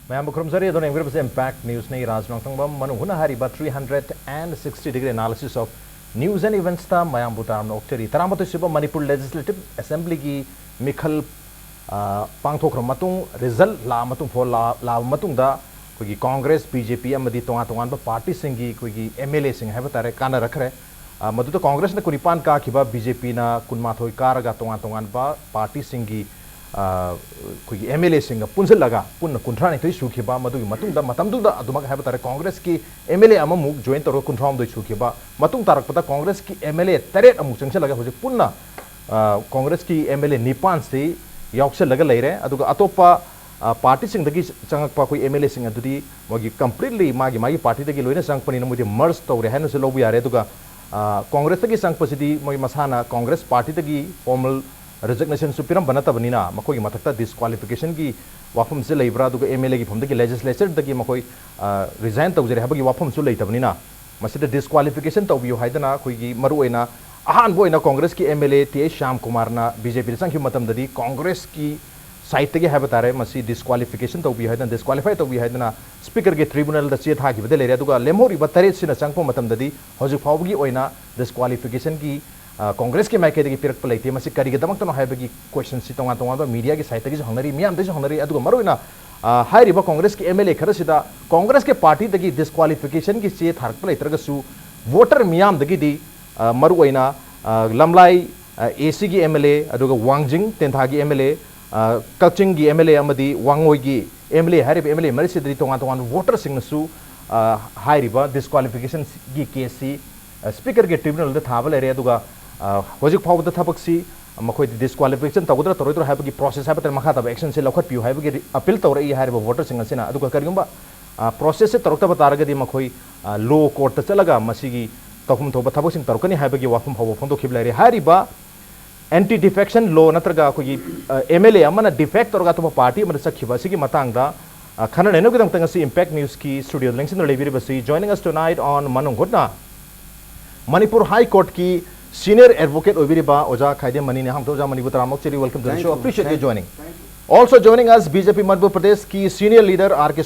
मैं खुरमजरी दोनों impact news ने राज Nongthombam Manung Hutna Hariba 360-degree analysis of news and events ता मयाम बुताम नोक्चरी तरामतो सिबा मणिपुर लेजिस्लेटिव असेंबली की मिखल पांगथोख्रम मतुंग रिजल्ट ला मतुंग फो ला मतुंग दा कोई कांग्रेस बीजेपी अमदी तोंगा तोंगान पार्टी सिंगी कोई MLA सिंग है बतारे काना रख रहे मधु तो कांग्रेस ने कुनिपान का खिबा बीजेपी ना कुनमाथोई कारगा तोंगा तोंगान पार्टी सिंगी कोई MLA सिंग पुंसे लगा पुन कुंठ्रा नहीं तो सुखिबा मधु मतुंग दा मतम दुदा अदुमक है बतारे कांग्रेस की MLA अममुक ज्वाइन तोरो कुंठ्राम दो सुखिबा मतुंग तारक पता कांग्रेस की MLA तरेट अमुक चंगसे लगा होजे पुन्ना कांग्रेस की MLA निपान से यावसे लगा ले रहे अदुगा अतोपा पार्टी सिंग दगी चंगकपा कोई MLA सिंग अदुदी मगी कंप्लीटली मागी पार्टी दगी लोइना संगपनी नमुदे मर्ज तौरे है नसे लोबु यारे अदुगा कांग्रेस दगी संगपसिदी मोई मसाना कांग्रेस पार्टी दगी फॉर्मल रेजिग्नेशन सुपिरम बनतबनीना मखोई मथक्ता डिस्क्वालिफिकेशन की वाफम से लेब्रा अदुगा MLA की फम दगी लेजिस्लेचर दगी मखोई रिजाइन तौजरे हबगी वाफम सु लेतबनीना मसिदा डिस्क्वालिफिकेशन तौबियो हाइदना कोई मरुओइना अहान बोइना कांग्रेस की MLA टी श्याम कुमार ना बीजेपी संख्य मतम ददी कांग्रेस की साइट तगे है बतारे मसी डिस्क्वालिफिकेशन तौबियो हाइदना डिस्क्वालिफाई तौबियो हाइदना स्पीकर के ट्रिब्यूनल द चे थागी बदे लेरे अदुगा लेमोरी बतरे सिना संगपो मतम ददी हजु फावगी ओइना डिस्क्वालिफिकेशन की कांग्रेस के माइके दगी पिरक पलैते मसी करिगदमक तनो हाइबगी क्वेश्चन सि तोंगा तोंगा मीडिया की साइट तगी हंगरी मियाम दे हंगरी अदुगा मरोइना हाइरिबा कांग्रेस की MLA खरसिदा कांग्रेस के पार्टी दगी डिस्क्वालिफिकेशन की चे थारक पलैतरगसु वोटर मियाम दगी दी मरुओइना लमलाई AC की MLA अदुगा वांगजिंग तेंथागी MLA कचिंग की MLA अमदी वांगोई की MLA हाइरिबा MLA मरिसिदरी तोंगा तोंगा वोटर सिंगसु हाइरिबा डिस्क्वालिफिकेशन की केसी स्पीकर के ट्रिब्यूनल द थाबा लेरे अदुगा होजिक फावद थबक्सी मखोय डिस्क्वालिफिकेशन तगुदरा तरोइत्र हाइबगी प्रोसेस हाइबतर मखा तब एक्शन से लखत पियो हाइबगी अपील तौरई हाइरिबा वोटर सिंग असिना अदुगा करिगुंबा प्रोसेस से तरोक्तब तारगदी मखोय लो कोर्ट चलगा मसिगी तखुम थोबा थबक्सिंग तरोकनी हाइबगी वाफम फाव फोंदोखिब लेरे हाइरिबा एंटी डिफेक्शन लो नत्रगा कोई MLA अमना डिफेक्ट तौरगा तो पार्टी अमना सखिबा सिगी मतंगदा खनन एनो गदम तंगसी इम्पैक्ट न्यूज़ की स्टूडियो लेंगसिन लेबिरिबसी joining us tonight on Manung Hutna Manipur high court की सीनियर एडवोकेट ओबिरिबा ओजा खाइदेम मनी ने हम तो ओजा मणिपुर तरामोक चेरी welcome to the show appreciate your joining also joining us BJP Manipur Pradesh की सीनियर लीडर RK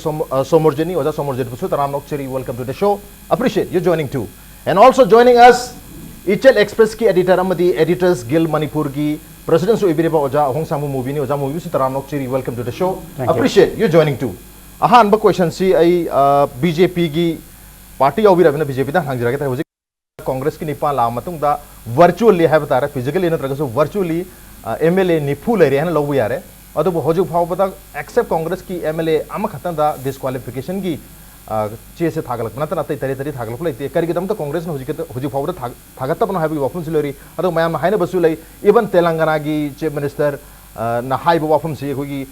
सोमोरजिनी ओजा सोमोरजित पुसु तरामोक चेरी welcome to the show appreciate your joining too and also joining us इचेल express की एडिटर अमदी एडिटर्स गिल्ड मणिपुर की प्रेसिडेंट सु ओबिरिबा ओजा होंगसांगमु मूवी ने ओजा मूवी सु तरामोक चेरी welcome to the show appreciate your joining too अहान ब क्वेश्चन सी आई बीजेपी की पार्टी ओबिरबना बीजेपी दा हांगजरागे ता कांग्रेस की निपा ला मतुंगदा वर्चुअली है बतारे फिजिकली नत्रगसु वर्चुअली MLA निफु लेरे है लौबु यारे अदुबु होजु फाव पता एक्सेप्ट कांग्रेस की MLA अम खतंदा डिस्क्वालिफिकेशन की चे से थागलक नत नत तरे तरे थागलक लेते करिगदम तो कांग्रेस ने होजु फाव थागत बनो हाबि वाफम सिलोरी अदु मयाम हाइना बसु लै इवन तेलंगाना की चीफ मिनिस्टर ना हाइबो वाफम से होगी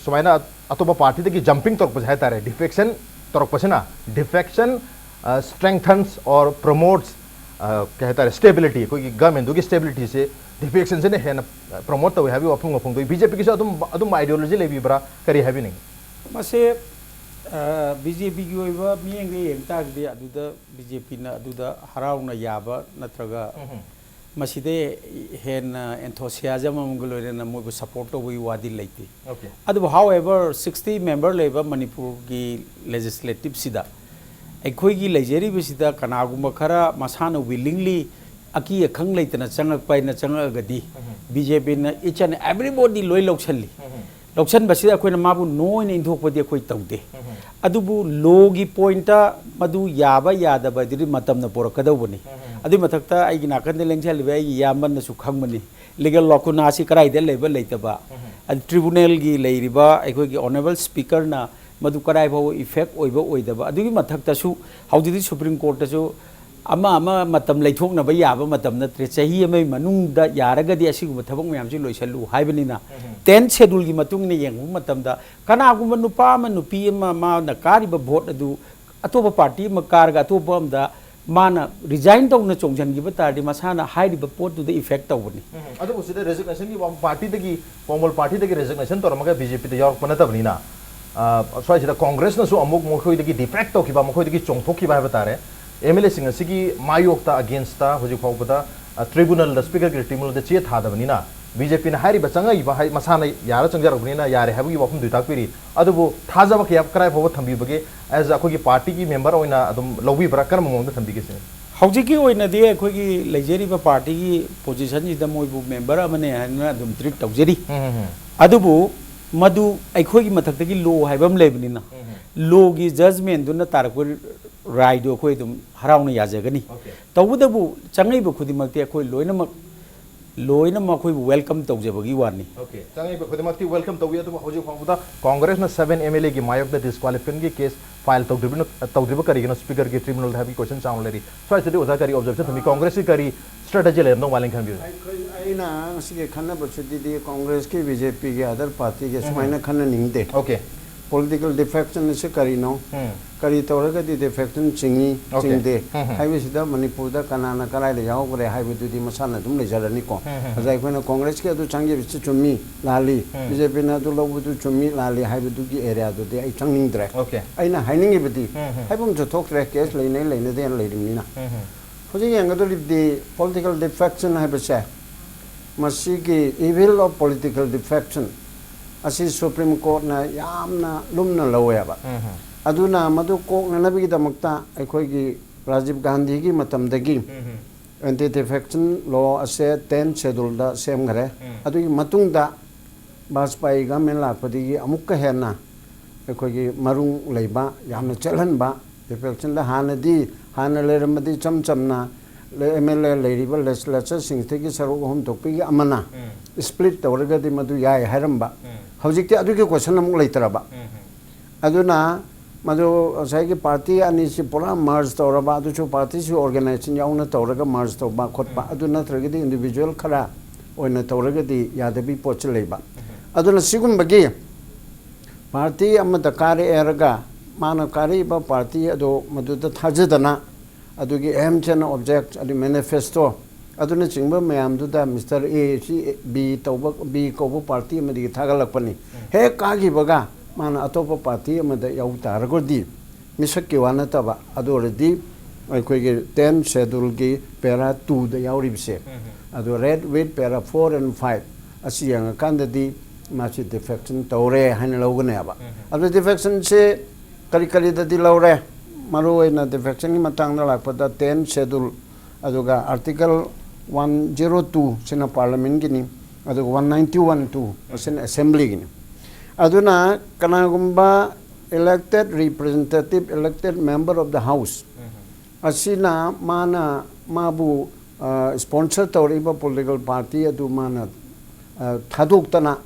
सुमाइना अतोबा पार्टी दगी जंपिंग तोरक है तारे डिफेक्शन तोरक पसना डिफेक्शन strengthens और promotes कहता है स्टेबिलिटी कोई गवर्नमेंट की स्टेबिलिटी से डिफेक्शन से ने प्रमोट तो है भी वाफम वाफम तो बीजेपी की अदुम आइडियोलॉजी ले भी बरा करी है भी नहीं मसे बीजेपी की ओइबा मियंग येंगता दे अदुदा बीजेपी ना अदुदा हराउना याबा नत्रगा मसिदे हेन एंथोसियाजम अमगलोरेना मोबो सपोर्ट तो वी वादी लेते अदु हाउएवर 60 मेंबर लेबा मणिपुर की लेजिस्लेटिव सिदा अखोई लेजरीबसीदा कनागुम खरा मसाना विलिंगली अकी अखंग लेतना चंगकपाइना चंगगदी बीजेपी ना इच एंड एवरीबॉडी लोय लौछली लौछन बसीदा अखोइना माबु नोइन इंथोकपदि अखोइ तौदे अदुबु लोगी पॉइंटा मदु याबा यादबदि मतमना पोरकदौबनी अदु मथक्ता आइगी नाकन लेंगछलिबे आइगी यामन सु खंगमनी लीगल लॉकुनासी कराइदे लेबा लेतबा ट्रिब्यूनल की लेरिबा अखोइगी ऑनरेबल स्पीकर ना मधु कराई भाव इफेक्ट ओइबा ओइदबा अदुगी मथक्तसु हौदिदि सुप्रीम कोर्टसु अमा अमा मतम लेथोकनबा याबा मतम नत्रे चाही अमै मनुंगदा यारगदि असिगुम थबक मयामसि लोइसलु हाइबनिना 10 शेड्यूल की मतुंग ने येंगु मतमदा कनागुम नुपा अमा नुपी अमा मा न कारिबा भोट अदु अतोबा पार्टी म कारगा अतोबा अमदा माना रिजाइन तौना चोंजनगिबा तारदि मसाना हाइरिबा पोट टू द इफेक्ट तौबनी अदु उसिदे रेजिग्नेशन की पार्टी दगी फॉर्मल पार्टी दगी रेजिग्नेशन तोरमगा बीजेपी द यारक पनतबनिना स्वाइसिदा कांग्रेस नसु अमुक मखोइदगी डिफेक्ट तौखिबा मखोइदगी चोंथोखिबा है बतारे MLA सिंग असिगी मायोक्ता अगेंस्ट ता होजि फावबदा ट्रिब्यूनल द स्पीकर के ट्रिब्यूनल द चे थादबनिना BJP na hari ba changai ba hai masana yara changjar bni na yare habu wafum dutak piri adubu thaja ba kyap krai phawa thambi bage as a kogi party ki member oina adum lobi barakar mong thambi ke se हौजी की ओइना दे अखोगी लेजेरिबा party की position इदा मोइबु member अमने हाना दुम treat तौजेरी अदुबु मदु अखोगी मथक्तगी लो हाइबम लेबनिना लो की judgement दुना तारको राय दो अखोई दुम हराउना याजगनी तौबुदबु चंगैबु खुदिमक्ति अखोई लोइनम अखोई वेलकम तौजेबगी वानी ओके चंगैबु खुदिमक्ति वेलकम तौबि अदुबु हौजी फाउदा कांग्रेस ना 7 MLA की मायक द डिस्क्वालिफिकेशन की केस फाइल तौद्रिब करीगनो स्पीकर की ट्रिब्यूनल हैवी क्वेश्चन चाउन लेरी सो आइसे ओजा करी ऑब्जर्वेशन थमी कांग्रेस की करी स्ट्रेटजी ले नो वालिंग खन बिउ आइना सिगे खन्ना बचदी कांग्रेस की बीजेपी के अदर पार्टी के समाइना खन्ना निंगदे ओके political defection से करी नो करी तौरगदी defection चिंगी चिंगदे हाइबेसिदा मणिपुर दा कनाना कराय ले याव करे हाइबेदुदी मसाना दुम ले जरनी को अजाय कोना कांग्रेस के अदु चांगे बिच चुम्मी लाली बीजेपी ना दु लबुदु चुम्मी लाली हाइबेदुगी एरिया दुदे आई चंगनिंगद्रे ओके आइना हाइनिंग बिदि हाइबम जो थोकरे केस लेने दे लेरिमिना होजे यांगदुलिदि political defection हाइबेसे मसी की evil of political defection असी सुप्रीम कोर्ट ना यामना लुमना लवेबा अदुना मदु कोक ननबिगी दमक्ता अखोगी राजीव गांधी की मतमदगी एंटी डिफेक्शन लॉ असे 10 शेड्यूल दा सेम घरे अदुगी मतुंगदा बाजपाई गवर्नमेंट लापदिगी अमुक हेना अखोगी मरुंग लेबा यामना चलहनबा डिफेक्शन दा हाना लेरमदी चमचमना MLA लेरिबा लेजिस्लेचर सिंगथेगी सरुग हम तोपी अमना स्प्लिट तौरगदी मदु याय हरमबा हौजिकते अदुगी क्वेश्चन अमुक लेतरबा अदुना मदु साइगी पार्टी अनि सि पुरा मर्ज तौरबा अदुचो पार्टी सि ऑर्गेनाइजेशन याउना तौरगा मर्ज तौबा खोटबा अदुना थरगदी इंडिविजुअल खरा ओइना तौरगदी यादबी पोच लेबा अदुना सिगुमबगी पार्टी अमदा कारे एरगा माना कारेबा पार्टी अदो मदुदा थाजदना अदुगी एम चेन ऑब्जेक्ट अदु मैनिफेस्टो अदुना चिंगबा मयामदुदा मिस्टर ए सी बी तौबा बी कोबो पार्टी मदि थागलकपनी हे कागिबगा माना अतोप पार्टी मद याउतारगोदी मिसक्की वाना तबा अदोरदी अखोइगे 10 शेड्यूल की पैरा 2 द याउरिबसे अदो रेड विथ पैरा 4 and 5 असी यांग कांददी मासी डिफेक्शन तौरे हाइन लौगनेबा अदो डिफेक्शन से करी करी ददी लौरे मारोइना डिफेक्शन की Matang लापदा 10 schedule अदुगा article 102 Cina parliament Guinea अदुगा 191 Cina assembly Guinea अदुना कनागुम्बा elected representative elected member of the house asina mana mabu sponsor tawriba political party adu mana thaduktana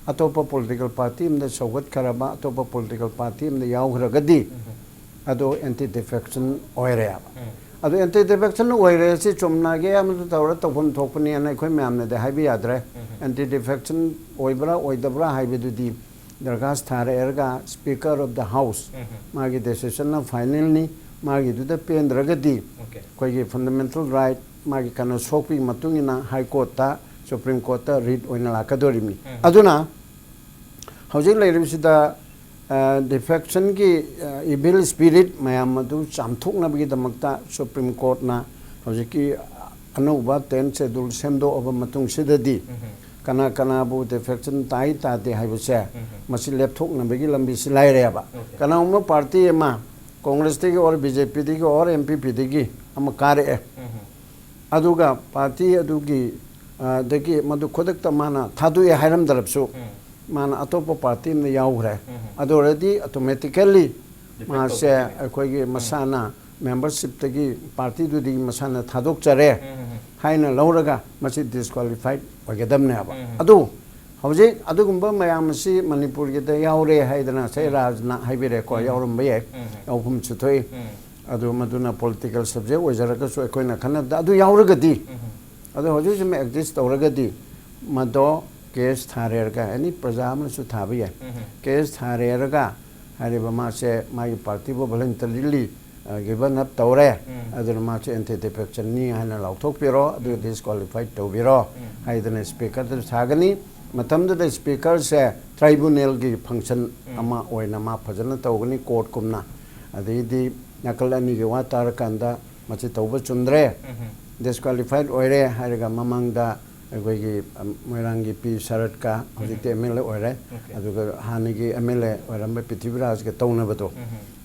atopa political party imda sogat karaba atopa political party imda yawgragadi ado anti defection oireya ado anti defection oire si chumna ge amdu tawra tawfam thokpani ana khoi mamna de haibi yadre anti defection oibra oidabra haibedudi दरखास्त थारे एरगा speaker of the house मागी decision ना final नी मागी दुदा पेंद्रगदी कोई fundamental right मागी कनो सोपी मतुंगिना high court ता सुप्रीम कोर्ट ता रीड ओइना लाकदोरिमी अदुना हौजिक लेरिबिसिदा डिफेक्शन की इविल स्पिरिट मयाम मदु चामथुकनाबगी दमक्ता सुप्रीम कोर्ट ना हौजिकी अनौबा 10 शेड्यूल सेमदो अब मतुंग सिददी कना कना बु डिफेक्शन ताई ताते हाइबसे मसि लैपटॉप नबगी लंबी से लाइरेबा कना उम पार्टी एमा कांग्रेस ती और बीजेपी ती और एमपीपी ती अम कारे अदुगा पार्टी अदुगी दगी मदु खोदक माना थादु ए हाइरम दरबसु माना अतोप पार्टी में याउरे अदोरेदी ऑटोमेटिकली मासे अखोगी मसाना मेंबरशिप तगी पार्टी दुदी मसाना थादोक चरे हाइना लौरगा मसि डिस्क्वालिफाइड ओगेदमने अब अदु हौजे अदुगुम्बा मयामसि मणिपुर के द याउरे हाइदना से राजना हाइबेरे को याउरम बये औफुम छुथोय अदु मदुना पॉलिटिकल सब्जेक्ट ओजरगा सो एकोइना खना अदु याउरगदी अदु हौजे जे एग्जिस्ट तौरगदी मदो केस थारेरगा एनी प्रजामन सु थाबिये केस थारेरगा हारिबा मासे मागी पार्टी बो voluntarily given up tawre aduna ma che anti defection ni hana lauthok piro adu disqualified to biro haidana speaker da sagani matam da speaker se tribunal gi function ama oina ma phajana tawgani court kumna adidi nakal ani ge watar kanda machi tawba chundre disqualified oire hariga mamang da ꯑꯩꯈꯣꯏꯒꯤ ꯃꯣꯏꯔꯥꯡꯒꯤ ꯄꯤ ꯁꯔꯠꯀ ꯍꯧꯖꯤꯛꯇꯤ MLA ꯑꯣꯏꯔꯦ ꯑꯗꯨꯒ ꯍꯥꯟꯅꯒꯤ MLA ꯑꯣꯏꯔꯝꯕ ꯄ꯭ꯔꯤꯊꯤꯕꯤꯔꯥꯖꯒ ꯇꯧꯅꯕꯗꯣ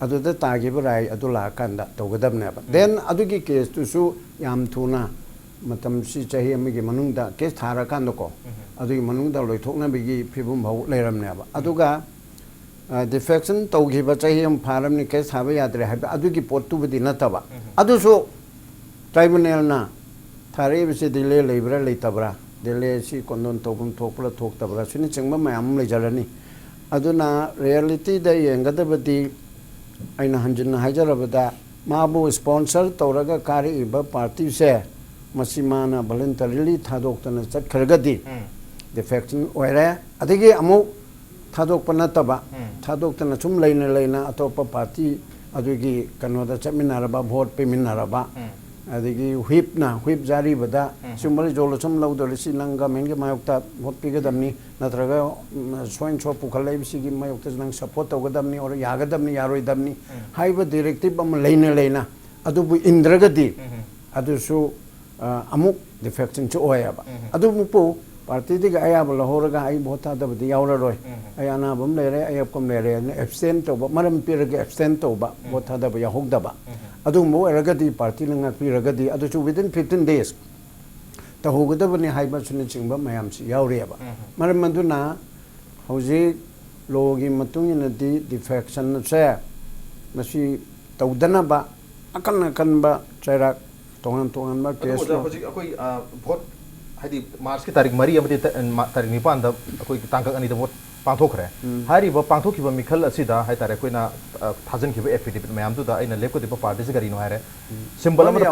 ꯑꯗꯨꯗ ꯇꯥꯈꯤꯕ ꯔꯥꯏ ꯑꯗꯨ ꯂꯥꯛꯑꯀꯥꯟꯗ ꯇꯧꯒꯗꯕꯅꯦꯕ ꯗꯦꯟ ꯑꯗꯨꯒꯤ ꯀꯦꯁꯇꯨꯁꯨ ꯌꯥꯝ ꯊꯨꯅ ꯃꯇꯝꯁꯤ ꯆꯍꯤ ꯑꯃꯒꯤ ꯃꯅꯨꯡꯗ ꯀꯦꯁ ꯊꯥꯔꯀꯥꯟꯗꯀꯣ ꯑꯗꯨꯒꯤ ꯃꯅꯨꯡꯗ ꯂꯣꯏꯊꯣꯛꯅꯕꯒꯤ ꯐꯤꯕꯝ ꯐꯥꯎ ꯂꯩꯔꯝꯅꯦꯕ ꯑꯗꯨꯒ ꯗꯤꯐꯦꯛꯁꯟ ꯇꯧꯈꯤꯕ ꯆꯍꯤ ꯑꯃ ꯐꯥꯔꯕꯅꯤ ꯀꯦꯁ ꯊꯥꯕ ꯌꯥꯗ꯭ꯔꯦ ꯍꯥꯏꯕ ꯑꯗꯨꯒꯤ ꯄꯣꯠꯇꯨꯕꯨꯗꯤ ꯅꯠꯇꯕ ꯑꯗꯨꯁꯨ ꯇ꯭ꯔꯥꯏꯕꯨꯅꯦꯜꯅ ꯊꯥꯔꯛꯏꯕꯁꯤ ꯗꯤꯂꯦ ꯂꯩꯕ꯭ꯔꯥ ꯂꯩꯇꯕ꯭ꯔꯥ ꯗꯤꯂꯦ ꯁꯤ ꯀꯣꯟꯗꯣꯟ ꯇꯧꯐꯝ ꯊꯣꯛꯄ꯭ꯔꯥ ꯊꯣꯛꯇꯕ꯭ꯔꯥ ꯁꯤꯅꯆꯤꯡꯕ ꯃꯌꯥꯝ ꯑꯃ ꯂꯩꯖꯔꯅꯤ ꯑꯗꯨꯅ ꯔꯤꯌꯦꯂꯤꯇꯤꯗ ꯌꯦꯡꯒꯗꯕꯗꯤ ꯑꯩꯅ ꯍꯟꯖꯤꯟꯅ ꯍꯥꯏꯖꯔꯕꯗ ꯃꯥꯕꯨ ꯁ꯭ꯄꯣꯟꯁꯔ ꯇꯧꯔꯒ ꯀꯥꯔꯛꯏꯕ ꯄꯥꯔꯇꯤꯁꯦ ꯃꯁꯤ ꯃꯥꯅ ꯚꯣꯂꯨꯟꯇꯔꯤꯂꯤ ꯊꯥꯗꯣꯛꯇꯅ ꯆꯠꯈ꯭ꯔꯒꯗꯤ ꯗꯤꯐꯦꯛꯁꯟ ꯑꯣꯏꯔꯦ ꯑꯗꯒꯤ ꯑꯃꯨꯛ ꯊꯥꯗꯣꯛꯄ ꯅꯠꯇꯕ ꯊꯥꯗꯣꯛꯇꯅ ꯁꯨꯝ ꯂꯩꯅ ꯂꯩꯅ ꯑꯇꯣꯞꯄ ꯄꯥꯔꯇꯤ ꯑꯗꯨꯒꯤ ꯀꯩꯅꯣꯗ ꯆꯠꯃꯤꯟꯅꯔꯕ ꯚꯣꯠ ꯄꯤꯃꯤꯟꯅꯔꯕ ꯑꯗꯒꯤ ꯍ꯭ꯋꯤꯞ ꯖꯥꯔꯤꯕꯗ ꯁꯤꯒꯨꯝꯕ ꯔꯤꯖꯣꯂꯨꯁꯟ ꯂꯧꯗꯧꯔꯤ ꯁꯤ ꯅꯪ ꯒꯃꯦꯟꯒꯤ ꯃꯥꯌꯣꯛꯇ ꯚꯣꯠ ꯄꯤꯒꯗꯕꯅꯤ ꯅꯠꯇ꯭ꯔꯒ ꯁꯣꯏꯅ ꯁꯣ ꯄꯨꯈꯠꯂꯛꯏꯕꯁꯤꯒꯤ ꯃꯥꯌꯣꯛꯇꯁꯨ ꯅꯪ ꯁꯞꯄꯣꯔꯠ ꯇꯧꯒꯗꯕꯅꯤ ꯑꯣꯔ ꯌꯥꯒꯗꯕꯅꯤ ꯌꯥꯔꯣꯏꯗꯕꯅꯤ ꯍꯥꯏꯕ ꯗꯤꯔꯦꯛꯇꯤꯞ ꯑꯃ ꯂꯩꯅ ꯂꯩꯅ ꯑꯗꯨꯕꯨ ꯏꯟꯗ꯭ꯔꯒꯗꯤ ꯑꯗꯨꯁꯨ ꯑꯃꯨꯛ ꯗꯤꯐꯦꯛꯁꯟꯁꯨ ꯑꯣꯏꯌꯦꯕ ꯑꯗꯨꯕꯨ ꯄꯥꯔꯇꯤꯗꯒꯤ ꯑꯌꯥꯕ ꯂꯧꯍꯧꯔꯒ ꯑꯩ ꯚꯣꯠ ꯊꯥꯗꯕꯗꯤ ꯌꯥꯎꯔꯔꯣꯏ ꯑꯩ ꯑꯅꯥꯕ ꯑꯃ ꯂꯩꯔꯦ ꯑꯌꯦꯛꯄ ꯑꯃ ꯂꯩꯔꯦ ꯑꯗꯨꯅ ꯑꯦꯕꯁꯇꯦꯟ ꯇꯧꯕ ꯃꯔꯝ ꯄꯤꯔꯒ ꯑꯦꯕꯁꯇꯦꯟ ꯇꯧꯕ ꯚꯣꯠ ꯊꯥꯗꯕ ꯌꯥꯎꯍꯧꯗꯕ ꯑꯗꯨꯒꯨꯝꯕ ꯑꯣꯏꯔꯒꯗꯤ ꯄꯥꯔꯇꯤꯅ ꯉꯥꯛꯄꯤꯔꯒꯗꯤ ꯑꯗꯨꯁꯨ ꯋꯤꯗꯤꯟ 15 days ꯇꯧꯍꯧꯒꯗꯕꯅꯤ ꯍꯥꯏꯕꯁꯤꯅꯆꯤꯡꯕ ꯃꯌꯥꯝꯁꯤ ꯌꯥꯎꯔꯤꯑꯕ ꯃꯔꯝ ꯑꯗꯨꯅ ꯍꯧꯖꯤꯛ ꯂꯣꯒꯤ ꯃꯇꯨꯡ ꯏꯟꯅꯗꯤ ꯗꯤꯐꯦꯛꯁꯟꯁꯦ ꯃꯁꯤ ꯇꯧꯗꯅꯕ ꯑꯀꯟꯕ ꯆꯩꯔꯥꯛ ꯇꯣꯉꯥꯟ ꯇꯣꯉꯥꯟꯕ ꯀꯦꯁ ꯍꯧꯖꯤꯛ ꯑꯩꯈꯣꯏ ꯚꯣꯠ ꯍꯥꯏꯗꯤ ꯃꯥꯔꯆꯀꯤ ꯇꯥꯔꯤꯛ 4 ꯑꯃꯗꯤ ꯇꯥꯔꯤꯛ 9ꯗ ꯑꯩꯈꯣꯏꯒꯤ ꯇꯥꯡꯀꯛ 2ꯗ ꯚꯣꯠ ꯄꯥꯡꯊꯣꯛꯈ꯭रे ꯍꯥꯏꯔꯤꯕ ꯄꯥꯡꯊꯣꯛꯈꯤꯕ ꯃꯤꯈꯜ ꯑꯁꯤꯗ ꯍꯥꯏꯇꯥꯔꯦ ꯑꯩꯈꯣꯏꯅ ꯊꯥꯖꯤꯟꯈꯤꯕ ꯑꯦꯐꯤꯗꯦꯕꯤꯠ ꯃꯌꯥꯝꯗꯨꯗ ꯑꯩꯅ ꯂꯦꯞꯀꯗꯧꯔꯤꯕ ꯄꯥꯔꯇꯤꯁꯤ ꯀꯔꯤꯅꯣ ꯍꯥꯏꯔꯦ ꯁꯤꯝꯕꯜ ꯑꯃꯗ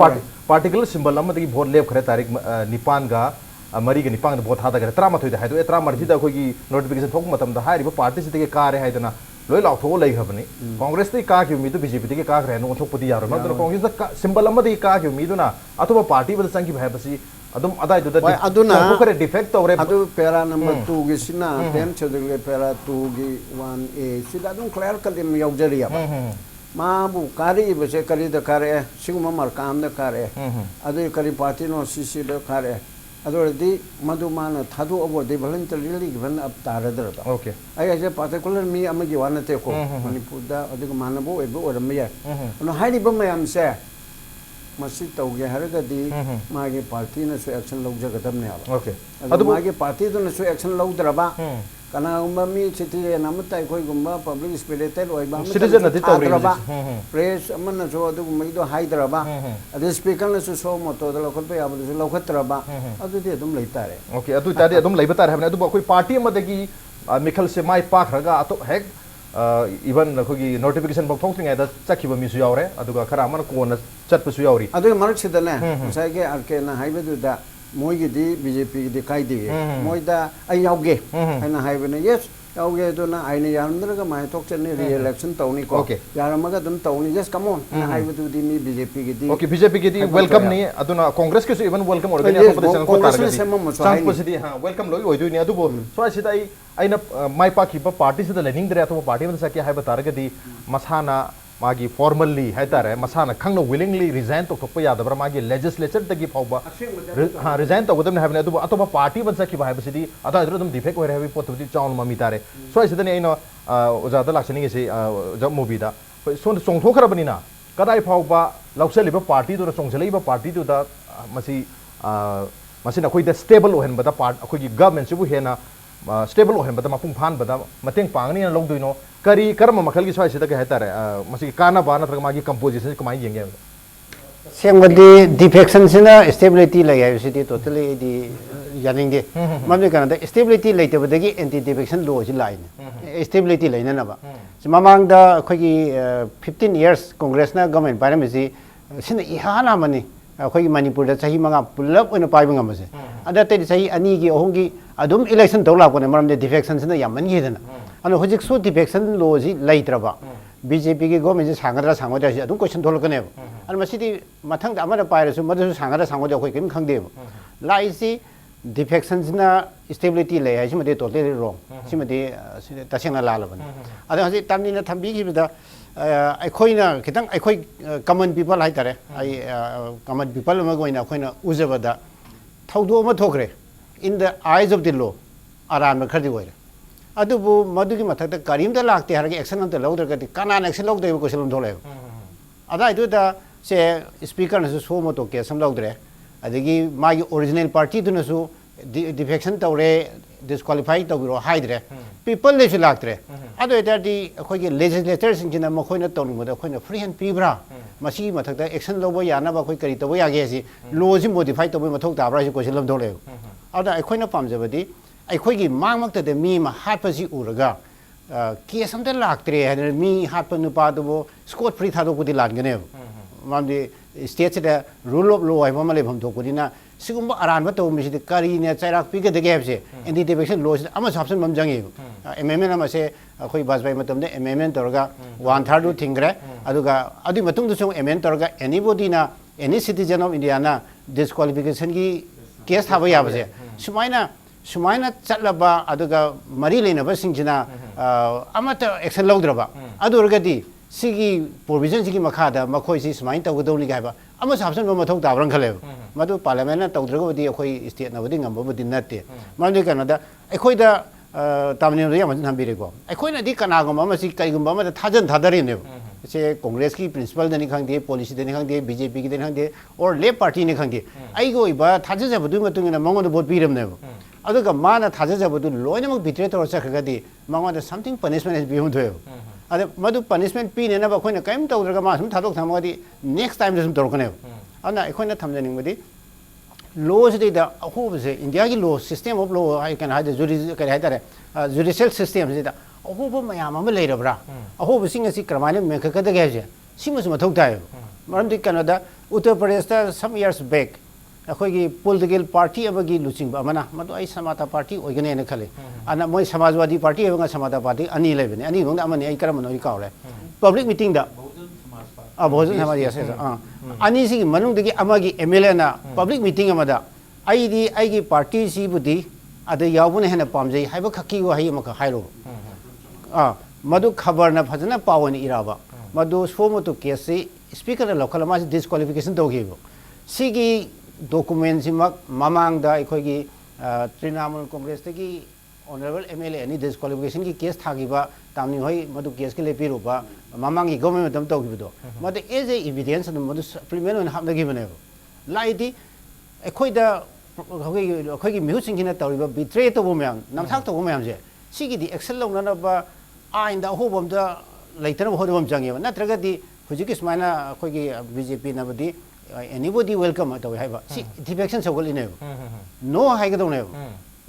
ꯄꯥꯔꯇꯤꯀꯨꯂꯔ ꯁꯤꯝꯕꯜ ꯑꯃꯗꯒꯤ ꯚꯣꯠ ꯂꯦꯞꯈ꯭रे ꯇꯥꯔꯤꯛ 9ꯒ 4ꯒ 9ꯗ ꯚꯣꯠ ꯊꯥꯗꯈ꯭रे 13ꯗ ꯍꯥꯏꯗꯣꯛꯑꯦ 13ꯗ ꯑꯩꯈꯣꯏꯒꯤ ꯅꯣꯇꯤꯐꯤꯀꯦꯁꯟ ꯊꯣꯛꯄ ꯃꯇꯝꯗ ꯍꯥꯏꯔꯤꯕ ꯄꯥꯔꯇꯤꯁꯤꯗꯒꯤ ꯀꯥꯔꯦ ꯍꯥꯏꯗꯅ ꯂꯣꯏ ꯂꯥꯎꯊꯣꯛꯑ ꯂꯩꯈ꯭ꯔꯕꯅꯤ ꯀꯣꯡꯒ꯭ꯔꯦꯁꯇꯒꯤ ꯀꯥꯈꯤꯕ ꯃꯤꯗꯨ BJPꯗꯒꯤ ꯀꯥꯈ꯭रे ꯍꯥꯏꯅ ꯑꯣꯟꯊꯣꯛꯄꯗꯤ ꯌꯥꯔꯣꯏ ꯃꯔꯝꯗꯨꯅ ꯀꯣꯡꯒ꯭ꯔꯦꯁꯇ ꯁꯤꯝꯕꯜ ꯑꯃꯗꯒꯤ ꯀꯥꯈꯤꯕ ꯃꯤꯗꯨꯅ ꯑꯇꯣꯞꯄ ꯄꯥꯔꯇꯤ ꯑꯃꯗ ꯆꯪꯈꯤꯕ ꯍꯥꯏꯕꯁꯤ ꯑꯗꯨꯝ ꯑꯗꯥꯏꯗꯨꯗ ꯆꯣꯡꯊꯣꯛꯈ꯭रे ꯗꯤꯐꯦꯛ ꯇꯧꯔꯦ ꯑꯗꯨ ꯄꯦꯔꯥ ꯅꯝꯕꯔ 2ꯒꯤ ꯁꯤꯅ ꯄꯦꯟ ꯁꯦꯗꯨꯜꯒꯤ ꯄꯦꯔꯥ 2ꯒꯤ 1A ꯁꯤꯗ ꯑꯗꯨꯝ ꯀ꯭ꯂꯤꯌꯥꯔ ꯀꯠ ꯑꯃ ꯌꯥꯎꯖꯔꯤꯑꯕ माबू कारीबसे करीद कारे सिगुम मरकामद कारे अदु करी पार्टीनो सीसीद कारे अदोरदी मधु मान थादु अबोदे वॉलंटरीली गिवन अप तारदरबा okay I as a particular मी अमगी वानते को मणिपुरदा अदु मानबो एबो ओरमया अनो हाइरिबा मयामसे मसी तौगे हरगदी मागे पार्टी न सु एक्शन लौजगदमने ओके अदु मागे पार्टी दु न सु एक्शन लौदरबा कनागुम्बा मी सिटी नमता अखोइगुम्बा पब्लिक स्पिरिटेड ओइबा सिटीजन नदि तौरिबा प्रेस अमन सो अदुगुम्बा हाइदरबा अदु स्पीकर न सु सो मतो द लखतबा याबदु लखतरबा अदुदि अदुम लैतारे ओके अदु तादि अदुम लैबा तारे हबने अदु अखोइ पार्टी अमदगी मिखल से माइ पाखरगा अतो हेक इवन अखोगी नोटिफिकेशन बक थोंथिङाइदा चखिबा मिसु यावरे अदुगा खरा अमन कोन चटपसु यावरी अदु मरकसिदने साइगे आरकेना हाइबदुदा मोइगिदी बीजेपी गिदी काइदी मोइदा आई यावगे हैना हाइबने यस यावगे दोना आइने यारमदरगा माइ थोकचने री-इलेक्शन तौनी को यारमगा दम तौनी जस्ट कम ऑन हाइबदुदी मी बीजेपी गिदी ओके बीजेपी गिदी वेलकम नि अदुना कांग्रेस के इवन वेलकम ऑर्गेनाइजेशन पोजिशन को तारगदी सांगपसिदी हां वेलकम लोइ ओइदुनी अदुबो सोआसिदा आइना माइ पाखिबा पार्टी सिदा लेनिंग दरे अतो पार्टी मन सके हाइबा तारगदी मसाना मागी फॉर्मली हाइतारे मसाना खंगनो विलिंगली रिजाइन तो थोप यादबरा मागी लेजिस्लेचर तगी फावबा हां रिजाइन तो गदम हाबने अदुबो अतोबा पार्टी बन सकी हाइबसिदी अदा अदुम डिफेक्ट ओरे हाबि पोतबदि चाउन ममी तारे सोइसिदने आइनो ओजादा लाक्सनि गेसे जब मोबिदा सोन चोंथोखरबनिना कदाइ फावबा लौसलिबा पार्टी दो चोंजलैबा पार्टी दुदा मसी मसिना कोइदा स्टेबल ओहनबदा पार्ट अखोगी गवर्नमेंट सिबु हेना स्टेबल ओहनबदा मपुंग फानबदा मतेंग पांगनि लौदुइनो करी कर्म मखल की स्वाइसिदा के हेतारे मसी काना बा नत्रग मागी कंपोजिशन कमाई येंगे सेंगबदी डिफेक्शन सिना स्टेबिलिटी लगे सिटी टोटली दी यानिंग दे ममने काना स्टेबिलिटी लेतेबदगी एंटी डिफेक्शन लो जि लाइन स्टेबिलिटी लेना नबा ममांग दा खगी 15 इयर्स कांग्रेस ना गवर्नमेंट पारमेसी सिना इहाना मनी अखोगी मणिपुर दा सही मंगा पुलप ओइना पाइबा ngамसे अदा ते सही अनि की ओहंगी अदुम इलेक्शन तौला कोने मरमदे डिफेक्शन सिना यामन गिदना अनो होजिक सो डिफेक्शन लो जि लैत्रबा बीजेपी की गवर्नमेंट से सांगदरा सांगोदा जि अदुम क्वेश्चन थोलकने अन मसिदी मथंग अमरा पाइरसु मदसु सांगदरा सांगोदा अखोइ किम खंगदे लाइसि डिफेक्शन सिना स्टेबिलिटी ले हाइसि मदे टोटली रोंग सिमदे तसेंना लालबन अदा हजि तामनिना थंबीगिबदा अखोइना खितंग अखोइ कमन पीपल हाइतारे आई कमन पीपल अमगोइना अखोइना उजबदा थौदो अमा थोखरे in the eyes of the law aran ma khadi hoire adu bu madu ki mathak ta karim da lagte har ki action ta log da kana action log da ko selum thole ada itu da se speaker na so mo to ke sam log dre adagi ma gi original party tu na su defection tawre disqualify tawiro haidre people le filaktre ado eta di khoi gi legislators in jina mo khoi na tawni mo da khoi na free hand pibra masi mathak da action lobo ya na ba khoi kari to ya ge si law ji modify to mo thok ta bra si ko selum thole ada khoi na pam jabadi ai khoi gi mang mak ta de mi ma hat pa si uraga ke sam da laktre ha mi hat pa nu pa do bo scot free tha do ko di lan gane mamdi state da rule of law ai ma le pham thok ko dina sigumba aran ba to mi si kari ne chairak pi ge de gap se anti defection law ama sabsan mam jangi amendment ama se khoi basbai matam de amendment torga 1/3 thingre aduga adu matung du song amendment torga anybody na any citizen of India na disqualification gi case thaba ya ba se sumaina chatlaba aduga mari leina ba singjina amata action logdraba adurgadi sigi provision sigi makhada makhoi si sumain tawgadoni ga ba ama sabsan ma mathok tabrang khale madu parliament na tawdragodi khoi state na bodi ngam bodi natte mamde kanada khoi da tamne ri am nambi re ko khoi na di kana gum ma si kai gum ma thajan thadari ne se congress ki principal dani khang de policy dani khang de bjp ki dani khang de or left party ne khang de ai go iba thaja ja bodu matung na mangod vote pi ram ne aduga mana thaja ja bodu loina mak bitre tor cha khagadi mangod something punishment is beyond thoyo ade madu punishment pi ne na ba khoi na kaim tawdraga ma sum thadok thamagadi next time sum tor kone ana khoi na thamjani ngodi laws de da ho se india ki law system of law I can have the judicial system de da ho bo mayam ma le ra bra ho bo sing si kramane me kha da ge je sima suma thok ta yo maram di canada uttar pradesh ta some years back akhoi gi political party abagi luching ba mana madu ai samata party oigane ne khale ana moi samajwadi party eba samata party ani le bene ani bang amani ai karam no ka le public meeting da bhojan samaj yes ani si manung de amagi MLA na public meeting amada ai di ai gi party si budi ada yawbune hena pamjai haiba khaki wa hai maka hairo madu khabar na phajana pawani iraba madu somo to case speaker la lokal ma disqualification to gi sigi document simak mamang da ikhoi gi Trinamool Congress ki honorable MLA any disqualification ki case thagi ba tamni hoi madu case ke le piru ba mamang gi government tam to gi do madu as a evidence no madu supplement on ham da gi bane lai di ikhoi da khoi gi mihu sing hina tawri ba betray to bo myam namthak to bo myam je sigi di action long na ba ain da ho bom da laitana ho bom jangi ba natraga di huji ki smaina khoi gi BJP na badi anybody welcome to have see defection sogol in no high go ne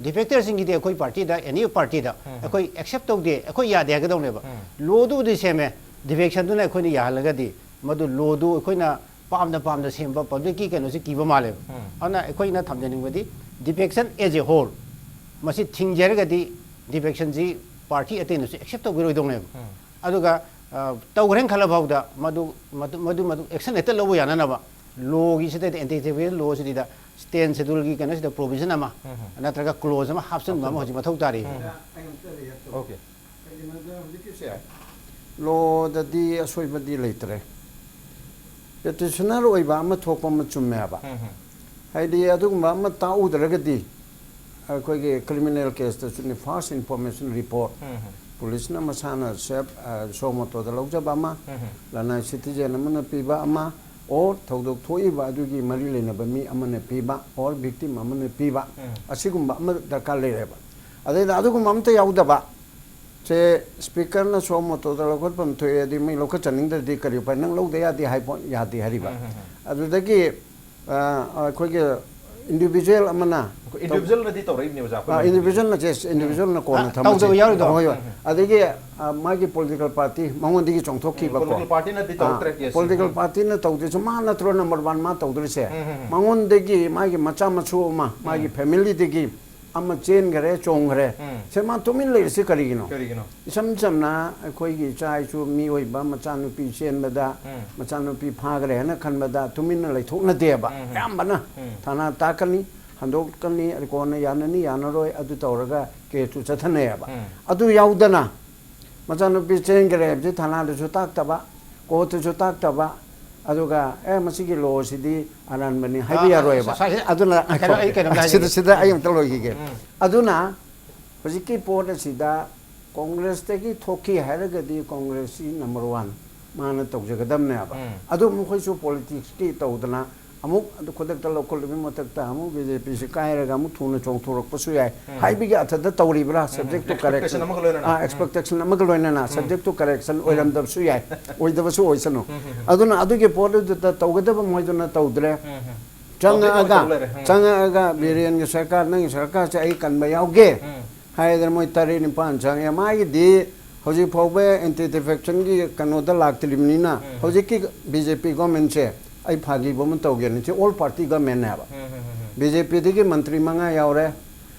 defectors in the koi party da any party da koi accept to de koi ya de ga ne ba lo du de seme defection na koi ni ya laga di madu lo du koi na pam da sem ba public ki kano si ki ba male ana koi na tham janing badi defection as a whole masi thingjer ga di defection ji party aten si accept to go ne aduga tawren khala bau da madu action etel lo ya na ba law gi state anti-defection law sidi da stand schedule gi kana sida provision ama natraga clause ama option ma hoji mathau tari okay law da di asoi ba di leitre petitioner oi ba ma thokpa ma chumme ba haidi adu ma ma ta u daraga di koi ge criminal case da suni first information report police na masana sep somoto da logja ba ma lana citizen na pi ba ama or thodok thoi ba du gi mari le na ba mi amane pi ba or victim amane pi ba asigum ba ma da ka le ba ade da du gum amta yauda ba se speaker na somoto da lokot pam thoi di mi lokot chaning da di kari pa nang lo de ya di hai pon ya di hari ba adu da gi khoi ge individual amana individual na di to rai news individual na jes individual na ko na tham tau yaw do hoy adege magi political party mangon digi chongthok ki ba ko political party na di to track yes political party na tau de ma na tro number 1 ma tau de se mangon degi magi macha machu ma magi family degi amma chen gare chong gare se ma tumin le se kari gino sam sam na koi gi chai chu mi oi ba macha nu pi chen ba da macha nu pi pha gare na khan ba da tumin na lai thok na de ba yam ba na thana ta kani handok kani ko na yanani yanaroi adu tawraga ke tu chathane ba adu yaudana macha nu pi chen gare je thana de chu tak ta ba ko tu chu tak ta ba aduga masigi law sidi anan mani haibi yaroi ba aduna I sida ayam talo gi ge aduna hojiki port sida Congress tegi thoki haraga di Congress number 1 mana tawjagadam ne ba adu mu khoi su politics ki tawdana amuk adu khodak ta local bi motak ta amu BJP se kai raga mu thuna chong thurok pasu yai haibi ga athada tawri bra subject to correction expectation amagaloina na subject to correction oiram dab su yai oidaba su oisano aduna adu ge port ta tawgadaba moiduna tawdre changa aga birian ge sarkar nang sarkar se ai kan ba yauge Haider मोई तारी निपान चांगे माई दी होजी Phoebe anti defection की कनोदा लागतिलिमनी ना होजी की BJP government से आई फागी बोमन तौगे नि all party government है BJP दी के मंत्री मंगा यावरे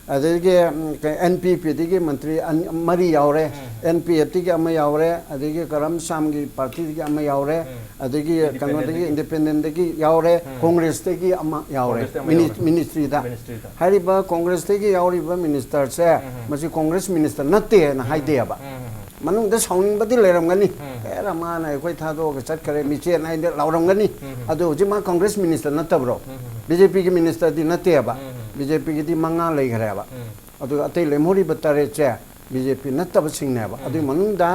अदेगे एनपीपी दी के मंत्री मरी यावरे एनपीएफ दी के अम यावरे अदेगे करम शाम की पार्टी दी के अम यावरे अदेगे कनोदा की इंडिपेंडेंट दी के यावरे कांग्रेस दी के अम यावरे मिनिस्ट्री दा हारिबा कांग्रेस दी के यावरिबा मिनिस्टर से मसी कांग्रेस मिनिस्टर नते ना हाइदे बा मनुंग दा साउनिंग बदी लेरमगनी एरा माना कोई थादो के चट करे मिचे नाइ दे लावरमगनी अदो जिमा कांग्रेस मिनिस्टर नतब्रो बीजेपी के मिनिस्टर दी नते बा बीजेपी की दी मंगा लई खरे बा अदो अतै लेमोरी बतरे चे बीजेपी नतब सिंगने बा अदो मनुंग दा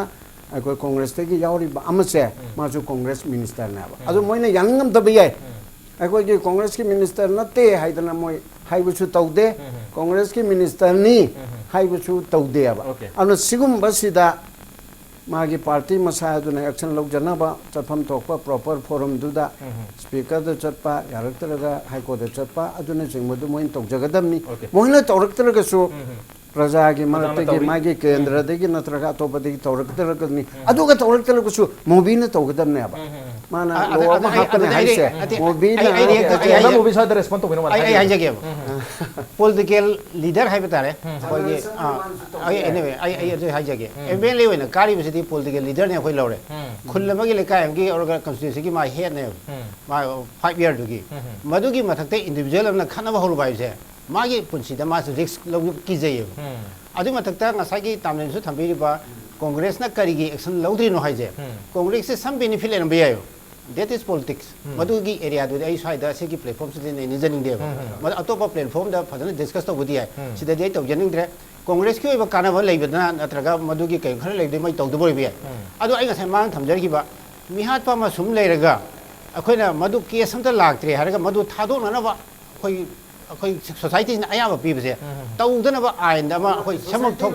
कोई कांग्रेस ते की यावरी बा अमसे माजु कांग्रेस मिनिस्टर ने बा अदो मोइने यांगम दब याय कोई की कांग्रेस की मिनिस्टर नते हाइदना मोय हाइबुसु तौदे कांग्रेस की मिनिस्टर नी हाइबुसु तौदे बा अनु सिगुम बसिदा मागी पार्टी मसादुना एक्शन लौजनबा चफम तोकपा प्रॉपर फोरम दुदा स्पीकर द चटपा यारक्तरगा हाई कोर्ट द चटपा अदुना जिंगमदु मोइन तौजगदमनी मोइना तौरक्तरगसु प्रजा की मरते मागी केंद्र देगी नत्रगा तोपदगी तौरक्तरगनी अदुगा तौरक्तरगसु मोबी न तौगदमने अब माना लो अब हाकने हाइसे मोबी न मोबी साथ रेस्पॉन्स तो बिना आई आई जगह पॉलिटिकल लीडर है बता रहे कोई आई एनीवे आई हाई जगह एमएलए होइना कारी बसिदी पॉलिटिकल लीडर ने कोई लौरे खुल्लमगी लेकाय की और कंस्टिट्यूएंसी की मा हेड ने मा 5 इयर दुगी मदुगी मथकते इंडिविजुअल हमना खनबा होल बाइसे मागी पुंसीदा मा रिस्क लौ की जाय अदु मथकता ngसागी तामनेसु थंबिरिबा कांग्रेस ना करिगी एक्शन लौद्रिनो हाइजे कांग्रेस से सम बेनिफिट लेन बियायो that is politics मदुगी एरिया दु आई साइड से की प्लेटफॉर्म से ने निजनिंग दे मद अतोपा प्लेटफॉर्म दा फजन डिस्कस तो बुदी है सिदा दे तो जनिंग दरे कांग्रेस की ओइबा कानाबा लेबना नत्रगा मदुगी कै खर लेदे मै तौद बोय बिया अदु आई ngसाय मांग थमजरगिबा मिहात पा मा सुम लेरगा अखोइना मदु केस हमता लागत्रे हारगा मदु थादोननबा कोई कोई सोसाइटी ने आया पीबे तौदनबा आइन दा कोई समक थोक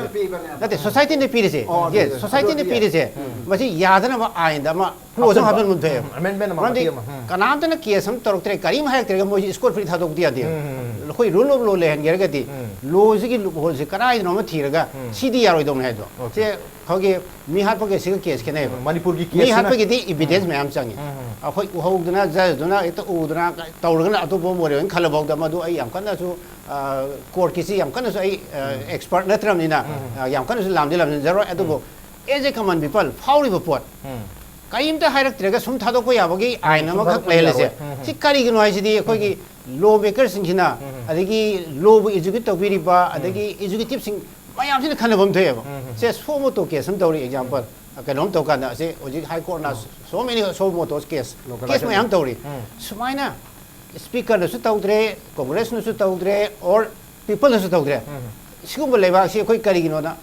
नते सोसाइटी ने पीरे ये सोसाइटी ने पीरे मसी यादनबा आइन दा क्लोज हाबन मुथे अमेंडमेंट कनाम तने केस हम तरोक्तरे करीम हायक्तरे मोई स्कोर फ्री थादोक दिया दे कोई रूल ऑफ लॉ लेहन गेरगति लॉ सिगी होल से कराइ नो म थीरगा सीडी यारोय दोन है दो से खगे मी हात पके सिग केस के नै मणिपुर की केस मी हात पके दी एविडेंस मैम चांगी अखोय उहौदना जज दुना एत उदना तौरगना अतोबो मोरे खलबौदा मदु आई याम कन्ना सु कोर्ट की सी याम कन्ना सु आई एक्सपर्ट नत्रमनिना याम कन्ना सु लामदे लामन जरो अतोबो एज ए कॉमन पीपल फाउरिबो पोट कईमता हायरक्तरेगा सुम थादोको याबगी आइन अमखक लेलेसे सि करिगिनो हाइसिदी अखोयगी लॉ मेकर सिंगिना अदगी लॉ बु एजुकेट तौबिरिबा अदगी एजुकेटिव सिंग मयाम सिन खनबम थयबो से सोमोतो केस हम तौरी एग्जांपल कनोम तौकाना से ओजि हाई कोर्ट ना सो मेनी सोमोतो केस मयाम तौरी सुमाइना स्पीकर नसु तौद्रे कांग्रेस नसु तौद्रे और पीपल नसु तौद्रे सिगुम लेबा से कोई करिगिनो ना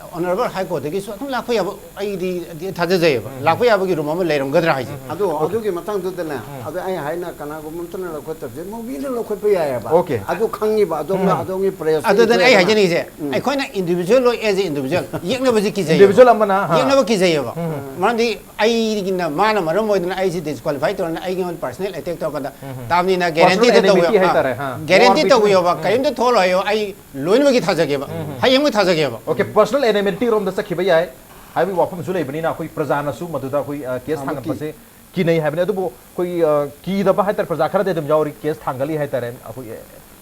ऑनरेबल हाई कोर्ट की सुम लाखो याब आई दी थाजे जायब लाखो याब की रूम में लेरम गदरा हाइजे अदो अदो की मतंग दुदना अदो आई हाइना कना को मुंतन लखो तबजे मोबी न लखो पे आयाबा ओके अदो खंगी बा अदो अदो की प्रयास अदो दन आई हाइजे नहीं से आई कोइना इंडिविजुअल लो एज ए इंडिविजुअल येकना बजी की जाय इंडिविजुअल अमना येकना की जायबा मानदी आई गिना माना मरम मोइदना आई से डिस्क्वालीफाई तो आई गिन पर्सनल अटैक तो कदा तामनी ना गारंटी दे तो गारंटी तो योबा करिम तो थोल होयो आई लोइन में की थाजगेबा हाई हम थाजगेबा ओके पर्सनल एनिमिटी रोम द सखिबा याय हाबी वाफम सुले बनिना कोई प्रजानसु मदुदा कोई केस थांगन पसे की नहीं है बने तो कोई की दबा है तर प्रजा खरा दे दम जावरी केस थांगली है तरे कोई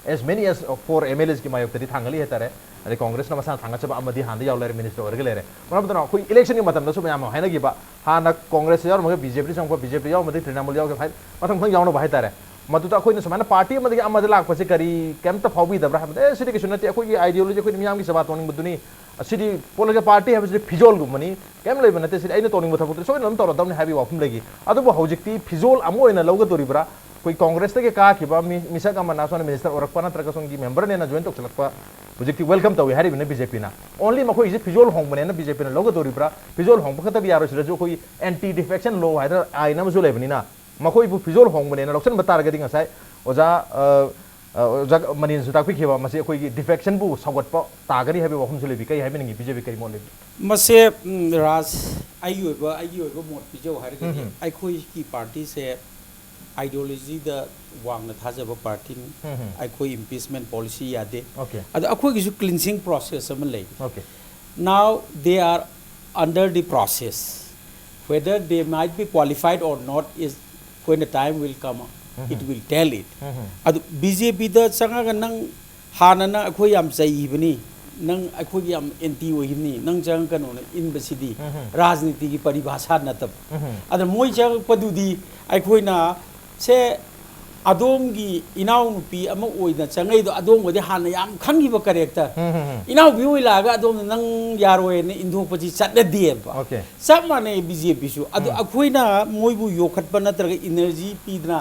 as many as 4 MLA'S की मायोग तरी थांगली है तरे अरे कांग्रेस न मसा थांगा चबा अमदी हांदी यावले मिनिस्टर वर्ग लेरे मतलब तो कोई इलेक्शन की मतलब नसु मयाम है ना की बा हां ना कांग्रेस यार मगे बीजेपी संग को बीजेपी याव मदि तृणमूल याव के फाइल मतलब खंग यावनो बाहे तरे मदुता कोई न समाना पार्टी मदि अमद लाख पसे करी केम त फावबी दबरा है सिटी के सुनती कोई आइडियोलॉजी कोई मियाम की सभा तोनिंग बदुनी asidi political party have the physical gumani kem leba nate sidi aina toning motha putre so nam tor dam ne habi wafum legi adu bo hojikti physical amo ina loga toribra koi congress te ke ka khiba misa ka mana son minister orakpa na traka son gi member ne na join tok chalakpa hojikti welcome tawi hari bine bjp na only ma koi is physical hong bane na bjp na loga toribra physical hong khata bi yaro sida jo koi anti defection law haida aina ma jo lebani na ma koi bu physical hong bane na loksan batar ga ding sai oja manin su tak pikhiba mase koi gi defection bu sagat pa tagari habi wafum sule bi kai habi ngi bjp kai mon lebi mase raj ayu ba mot pijo har ga ai khoi ki party se ideology the wang na thaja ba party ai khoi impeachment policy yade okay adu akhoi gi su cleansing process am lei okay now they are under the process whether they might be qualified or not is when the time will come it will tell it adu bjp da changa ga nang hana na akhoi yam chai bani nang akhoi yam anti oihini nang jang kanu na inbasidi rajniti gi paribhasha na tab adu moi jang padudi akhoi na se adom gi inaw nupi ama oina changai do adom gode hana yam khangi ba character inaw bi oi laga adom nang yaroi ne indho pachi chatna dieba okay sab mane bjp su adu akhoi na moi bu yokhat pa natraga energy pidna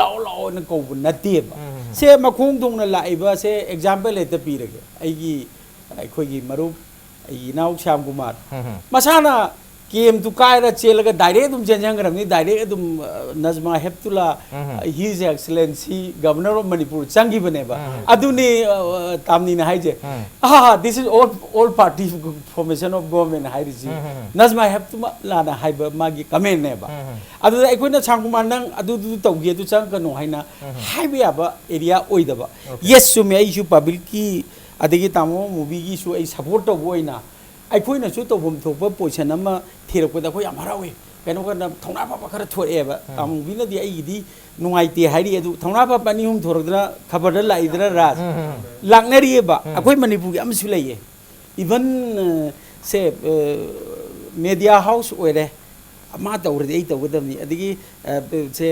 lao na ko na dieba se makhong dong na laiba se example leta pirage aigi akhoi gi maru ai inaw sham kumar masana game to kaira chelaga direct dum jenjang ram ni direct dum Nazma Heptula his excellency governor of Manipur changi bane ba aduni tamni na haije this is all party formation of government hairisi Nazma Heptuma la na haiba magi comment ne ba adu aikoina changkumar nang adu tawge du chang kanu haina haiba ya ba area oida ba yes su me issue public ki adigi tamo movie gi su ai support to boina aikoina su to bom thopa position ama thirapda ko yam harawe keno kana thongna pa khara thore ba am bina di ai di nungai te hairi adu thongna pa ni hum thoradna khabar da lai dra raj langnari ba akoi manipur gi am su laiye even se media house oire ama tawre ai tawgadam ni adigi se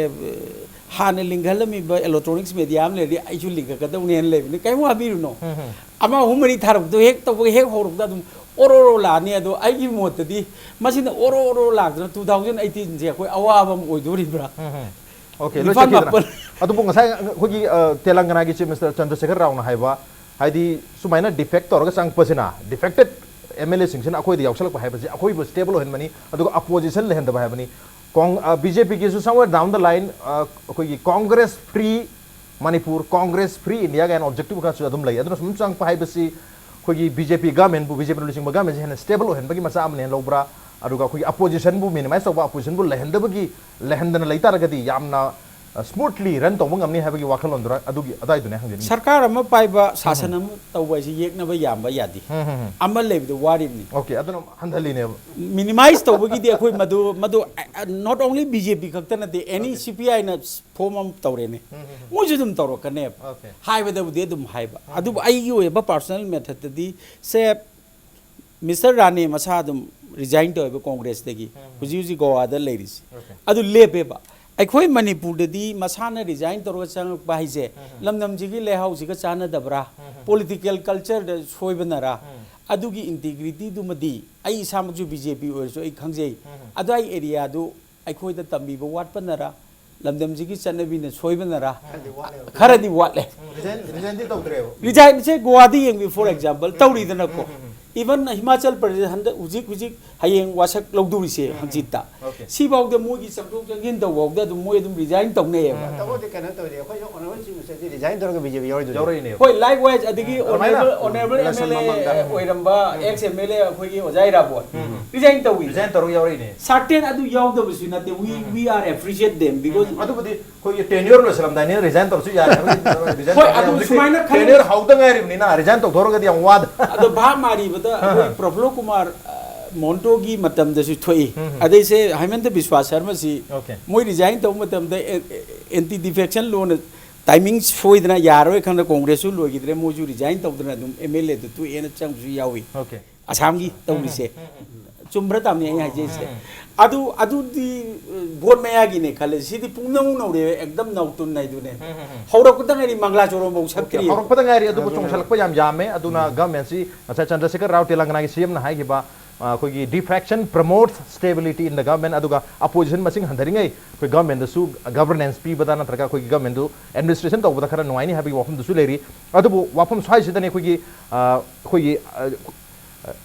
hana linghalami ba electronics media am le ai chu linga ka daw nen le ni kai wa biru no ama humari tharuk do hek to hek horuk da dum oro la ni ado ai gi mot di masina oro la 2018 je koi awabam oidori bra okay lo chekidra adu bunga sai khogi telangana gi chief minister Chandrasekhar Rao na haiba haidi sumaina defect torga sang pasina defected MLA singsin akoi di yausal pa haiba ji akoi bu stable hen mani adu opposition le hen da haiba ni BJP gi su somewhere down the line khogi Congress free Manipur Congress free India ga an objective ka su adum lai adu sum sang pa haiba si khogi BJP government bu BJP ruling government hen stable hen bagi masa amne lobra aduga khogi opposition bu minimize ba opposition bu lehenda bagi lehendana leita ragadi yamna smoothly run to mangam ni habagi wakhalon dura adugi adai dune hangeni sarkar ama paiba sasana mu tawai si yekna ba yamba yadi ama lebi do wari ni okay aduna handali ne minimize to bagi di akhoi madu not only BJP kaktana de any CPI na form tawre ne mo judum tawro kane okay haiba da de dum haiba adu ai gi we ba personal method di se Mr. Rane masa dum resign to Congress degi huji goa da ladies adu lebe ba akhoi Manipur di masana resign to chang ba haije lamnam ji gi lehau ji ga chana dabra political culture da soibanara adugi integrity du madi ai samju BJP or so ai khangjei adu ai area du akhoi da tambi ba wat panara lamdam ji gi chanabi na soibanara kharadi watle resign di tawdreo resign che goa di yeng for example tawri da na ko even Himachal Pradesh handa ujik hayeng wasak logduri se hanjita si baw de mogi samthong jangin da wog da moi dum resign tong ne ba tawo de kana to de khoi honorable chief minister resign to ga BJP yori ne khoi likewise adigi honorable MLA oiramba ex MLA khoi gi ojai rabot resign to yori ne certain adu yaw da bisu na te we are appreciate them because adu budi khoi tenure lo salam dai ne resign to su ya resign khoi adu sumaina tenure hauda ngai rim ni na resign to thoro ga di wad adu bha mari Praflo Kumar Montogi matam da su thoi adai se Hemanta Biswa Sharma si moi resign to matam da anti defection law na timing foidna yaroi khana congress lo gidre mo ju resign to dna dum MLA tu ena chang su yawi Assam की तौरी से चुम्ब्र तामने आई हाजे से अदु दी vote में आगी ने खाले सीधी पुंगनंग नौरे एकदम नौतुन नहीं दुने हौरक पता नहीं मंगला चोरो मौ सक्री हौरक पता नहीं अदु चोंगसलक प याम यामे अदुना गवर्नमेंट सी अच्छा चंद्रशेखर राव तेलंगाना की सीएम ना हाई की बा कोई defection promotes stability in the government अदुगा अपोजिशन मसिंग हंदरिंगै कोई गवर्नमेंट दसु गवर्नेंस पी बदा नत्रगा कोई गवर्नमेंट दु एडमिनिस्ट्रेशन तौबदा खरा नुआइनी हाबी वाफम दसु लेरी अदुबु वाफम स्वाइ सिदने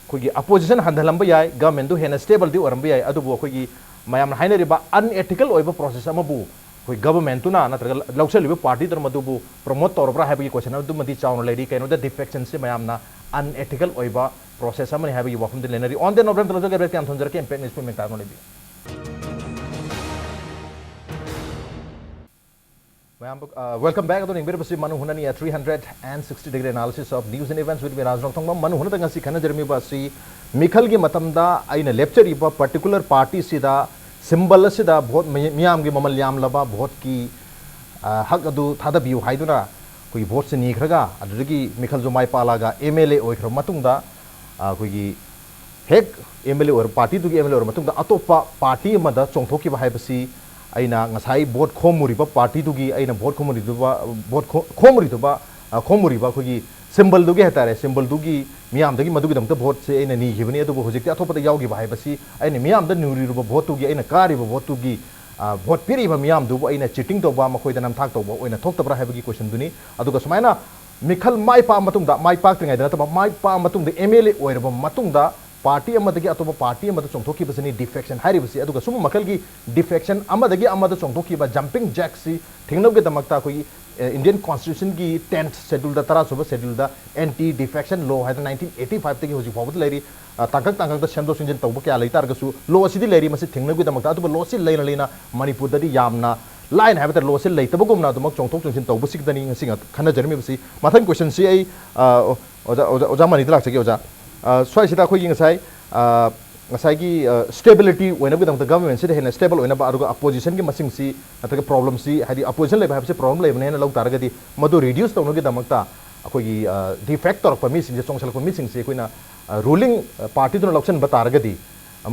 कोई अपोजिशन हंदलंब याय गवर्नमेंट दु हेना स्टेबल दि ओरंब याय अदुबु कोई मयाम हाइनरिबा अनएथिकल ओइबा प्रोसेस अमबु कोई गवर्नमेंट तुना नत्रगा लौसलिबा पार्टी तर मदुबु प्रमोट तौरब्रा हाबी क्वेश्चन अदु मदि chown Larry canoe the defection से मयामना अनएथिकल ओइबा प्रोसेस अमनि हाबी वाफम दि लेनरी ऑन द नोबरम तलजो गेबे त्याम थंजर के इम्पैक्ट न्यूज़ में तानो लेबी welcome back to the Manung Hunani 360-degree analysis of news and events with me Raj Nongthombam Manung Hunna ngasi khana jermi ba si mikhal gi matamda aina lecture iba particular party sida symbol sida bahut miyam gi mamal yam laba bahut ki hak adu thada biu haiduna koi vote se ni khraga adudagi mikhal jo mai palaga MLA oikhra matungda koi gi hek MLA or party du gi MLA or matungda atopa party amada chongthoki ba haibasi aina ngasai vote khomuri ba party du gi aina vote khomuri du ba vote khomuri ba ko gi symbol du gi hetare symbol du gi miyam da gi madu gi dam ta vote se aina ni gibani adu hojik ta thopa da yaw gi ba haibasi aina miyam da nuri ru ba vote du gi aina kari ba vote du gi vote piri ba miyam du aina cheating to ba ma khoi da nam thak to ba oina thok ta bra haibagi question du ni adu ga sumaina mikhal mai pa matung da mai pak tringai da ta mai pa matung da MLA oir ba matung da party amadagi atoba party amada chongthoki basani defection haribasi aduga sum makalgi defection amadagi amada chongthoki ba jumping jack si thingno ge damakta koi Indian constitution ki 10th schedule da tara suba schedule da anti defection law haida 1985 tagi hoji fawad leri tangkak da sendo sinjin tawba kya leitar ga su law asidi leri masi thingno ge damakta atuba law si leina leina manipur da di yamna line habita law si leitabagumna dumak chongthok chongsin tawba sikdani singa khana jarmi basi mathang question si ai oja mani dilak chagi oja swai sida khoi ngasai ngasai gi stability wena bi dang government sida hena stable wena ba aruga opposition gi masing si ataka problem si hadi opposition le ba se problem le bane log taragadi madu reduce tawno gi damakta khoi gi defect tor permis sing songsal ko missing si koina ruling party dun election ba taragadi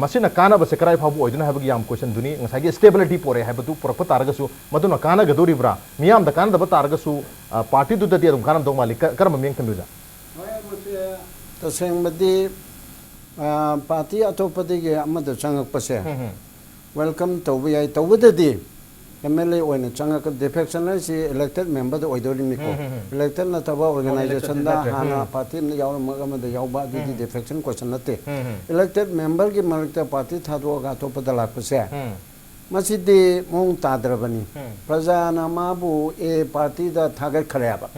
masina kana ba se krai phabu oiduna habu gi yam question duni ngasai gi stability pore habatu porpa taragasu maduna kana gadori bra miyam da kana da ba taragasu party du da ti dum kana dong malik karma meng tamiza तसेंबदी party अतोपदगी अमद चंगकपसे welcome तौबे याय तौबददी MLA ओइना चंगक defection से इलेक्टेड मेंबर द ओइदोरिनिको इलेक्टेड नतबा ऑर्गेनाइजेशन दा हाना पार्टी न याव मगमद यावबा दि डिफेक्शन क्वेश्चन नते इलेक्टेड मेंबर की मरकता पार्टी थादोगा अतोपदा लापसे मसिदि मोंग ताद्रबनी प्रजाना माबु ए पार्टी दा थागत खरेबा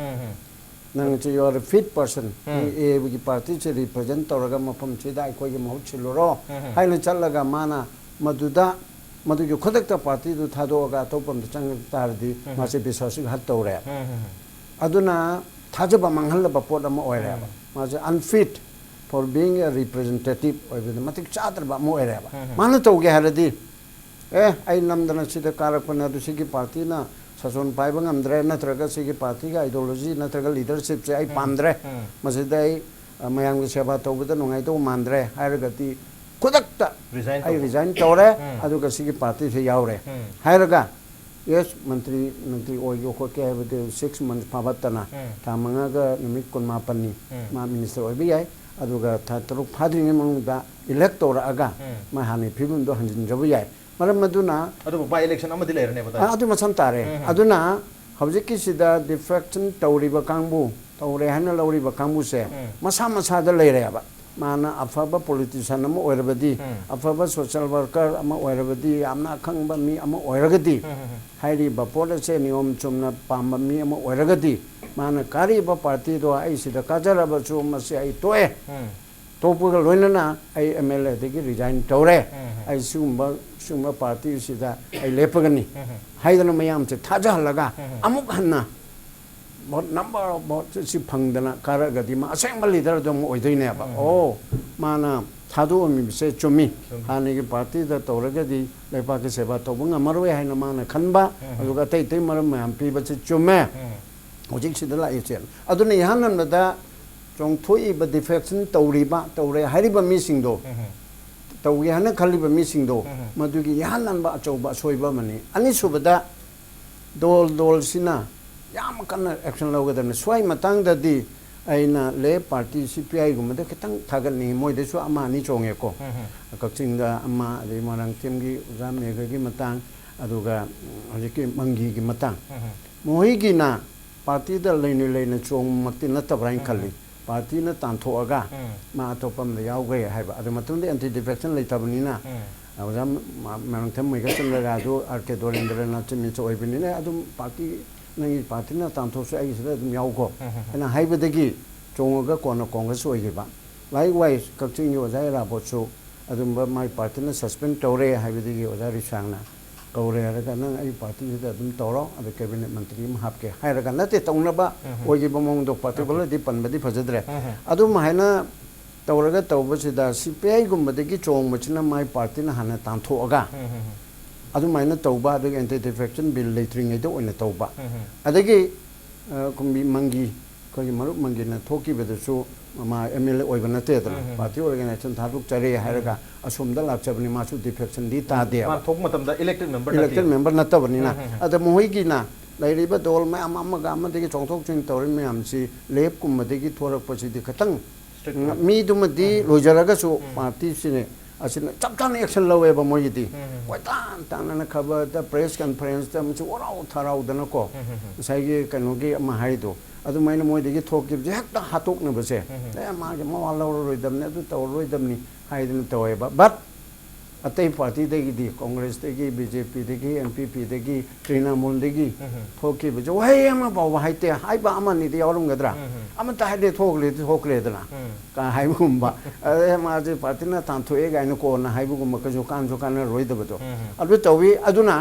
nang you are a fit person e gi party che represent tawraga mafam che da ko gi mahut chiloro haina challaga mana maduda madu gi khodak ta party du thado ga to pam chang tar di ma se biswasi hat tawre aduna thajaba manghal ba pot am oire ba ma se unfit for being a representative or the matik chadar ba mo oire ba mana to ge haradi ai namdana sida karakpana du sigi party na sason pai bang amdre natraga sigi party ga ideology natraga leadership se ai pamdre masidai mayang gi seba to buda nungai to mandre hairagati kudakta ai resign tore aduga sigi party se yaure hairaga yes mantri oi yo ko ke bade 6 months pabatana tamanga ga numit kon mapani ma minister oi bi ai aduga thatru phadri mong da elector aga ma hani phibun do hanjin jabu yai maram maduna adu by election amadi lerane bada adu masam tare aduna hawjiki sida defection tawriba kangbu tawre hana lawriba kangbu se masa masa da leire ba mana afaba politician ama oirabadi afaba social worker ama oirabadi amna khangba mi ama oiragadi hairi ba pole se niom chumna pamba mi ama oiragadi mana kari ba party do ai sida kajara ba chu masi ai toe topuga loinana ai MLA degi resign tawre ai sumba party sida ai lepagani haidana mayam se thaja laga amuk hanna bot number of bot si phangdana karagadi ma aseng leader dom oidoine ba o mana thadu mi se chumi hani gi party da tawragadi lepa ke seba tobunga marwe haina mana khanba aduga tai maram mayam pi ba se chume hojik sida la ichen aduna yahanan da จงทุยบ defection ตัวรีให้ริบมีสิ่งโดตัวยันขัลิบมีสิ่งโดมาดูกี่ยันนั้นบะโจบะช่วยบะมันนี่อันนี้สุดดาโดลสินะยามกันนะ action เราก็ได้ช่วยมาตั้งแต่ดีไอ้น่ะเล่ปาร์ตี้ CPI ก็มันได้ตั้งทากันนี่มวยได้ช่วยอามานี่จงเอกก็จริงๆอามาเดี๋ยวมารังเทียมกี่อุตสาหเมฆกี่มาตั้งಅದು ಗ ಅದಕ್ಕೆ ಮಂಗಿಗೆ ಮತ ಮೋಹಿಗಿನ ಪಾರ್ಟಿದ ಲೈನ ಚೋಂಗ್ ಮತ್ತಿನ ತಬ್ರಾಯಿನ್ ಖಲ್ಲಿ ಪಾರ್ಟಿನ ತಾಂಥೋಗ ಮಾ ಅತೋಪಮ್ ಯಾವ್ಗೆ ಹೈಬ ಅದು ಮತ್ತೊಂದು aunty defection ಲೈತಬನಿನ ಅವರ ಮನಂಗ್ thumb ಮೈಗ ಚಂದ್ರಗ ಅದು RK ದೋರೆಂದ್ರನ ಚಿಮ್ಮಿ ಚೋಯ್ಬಿನಿನ ಅದು ಪಾರ್ಟಿ ನಂಗೆ ಪಾರ್ಟಿನ ತಾಂಥೋಸು ಐಸಿದ ಅದು ಯಾವ್ಗೋ ಅನ್ನ ಹೈಬದಗಿ ಚೋಂಗ ಕೋನ ಕಾಂಗ್ರೆಸ್ ಒಯ್ಗಿಬ ಲೈಕ್ ವೈಸ್ ಕಕ್ಚಿಂಗ್ ಯೋಜಾ ರಾಬೋಸು ಅದು ಮೈ ಪಾರ್ಟಿನ ಸಸ್ಪೆಂಡ್ ತೌರೆ ಹೈಬದಗಿ ಯೋಜಾ ರಿಸಾಂಗ್ನ ಕೌರೆ ಹರಗ ನಂಗೆ ಐ ಪಾರ್ಟಿದ ಅದನ್ನು ತೋರೋ ಅದು ಕ್ಯಾಬಿನೆಟ್ ಮಂತ್ರಿ ಹಾಪ್ಕೆ ಹೈರಗ ನತ್ತೆ ತೌನಬ ಹೋಗಿ ಬಮಂದು ಪಾರ್ಟಿಬಲದಿ ಪನ್ಬದಿ ಫಜದ್ರೆ ಅದು ಮಹೈನ ತೌರಗ ತೌಬಸಿದ CPI ಗುಂಬದಗಿ ಚೋಂಬಚಿನ ಮೈ ಪಾರ್ಟಿನ ಹನ ತಾಂಥೋಗ ಅದು ಮೈನ ತೌಬ ಅದು ಆಂಟಿ ಡಿಫೆಕ್ಷನ್ ಬಿಲ್ ಲೈಟ್ರಿಂಗೈದು ಒಯ್ನ ತೌಬ ಅದಗಿ ಕುಂಬಿ ಮಂಗಿ ಕೋಗಿ ಮರು ಮಂಗಿನ ಥೋಕಿಬದಸು मा MLA ओइबन नतेदना पार्टी ऑर्गेनाइजेशन थारुक चरे हायरगा असुमदा लाचबनि मासु डिफेक्शन दी तादे मा थोक मतमदा इलेक्टेड मेंबर नतबनिना अद मोहिगिना लैरिबा दोल मै अमगा अमदगी चोंथोक चिंग तौरि मैमसी लेप कुमदगी थोरकपसिदि खतंग मी दुमदि लोजरगसु पार्टी सिने असिना चपचान एक्शन लवेबा मोइदि कोइतान तानना खबर द प्रेस कॉन्फ्रेंस द मचु ओराउ थाराउदना को साइगे कनोगी अमा हाइदो ಅದು ಮೈನ ಮೋದಿಗೆ ಥೋಕಿಬ್ಜೆ ಹೆಕ್ತ ಹಾತೋಕ್ನಬಸೆ ಮಾಗೆ ಮವಾ ಲೌರೋಯ್ದಮ್ನೆ ಅದು ತೌರೋಯ್ದಮ್ನಿ ಹಾಯ್ದನ ತವಯಬ ಬಟ್ ಅತೈ ಪಾರ್ಟಿದಗಿ ಕಾಂಗ್ರೆಸ್ದಗಿ BJPದಗಿ MPPದಗಿ ತೃಣಮೂಲದಗಿ ಥೋಕಿಬ್ಜೆ ವಹೈ ಅಮ ಬಾವ ಹಾಯ್ತೆ ಹಾಯ್ಬ ಅಮನಿದಿ ಯಾವರಂಗದ್ರ ಅಮತ ಹಾಯ್ದೆ ಥೋಕ್ಲೇದನ ಕಾ ಹಾಯ್ಬುಂಬ ಅದೇ ಮಾಜಿ ಪಾರ್ಟಿನ ತಾಂಥೋಯೆ ಗಾಯನ ಕೋನ ಹಾಯ್ಬುಂಬ ಕಜು ಕಾನ್ ರೋಯ್ದಬದು ಅದು ತವಿ ಅದನ್ನ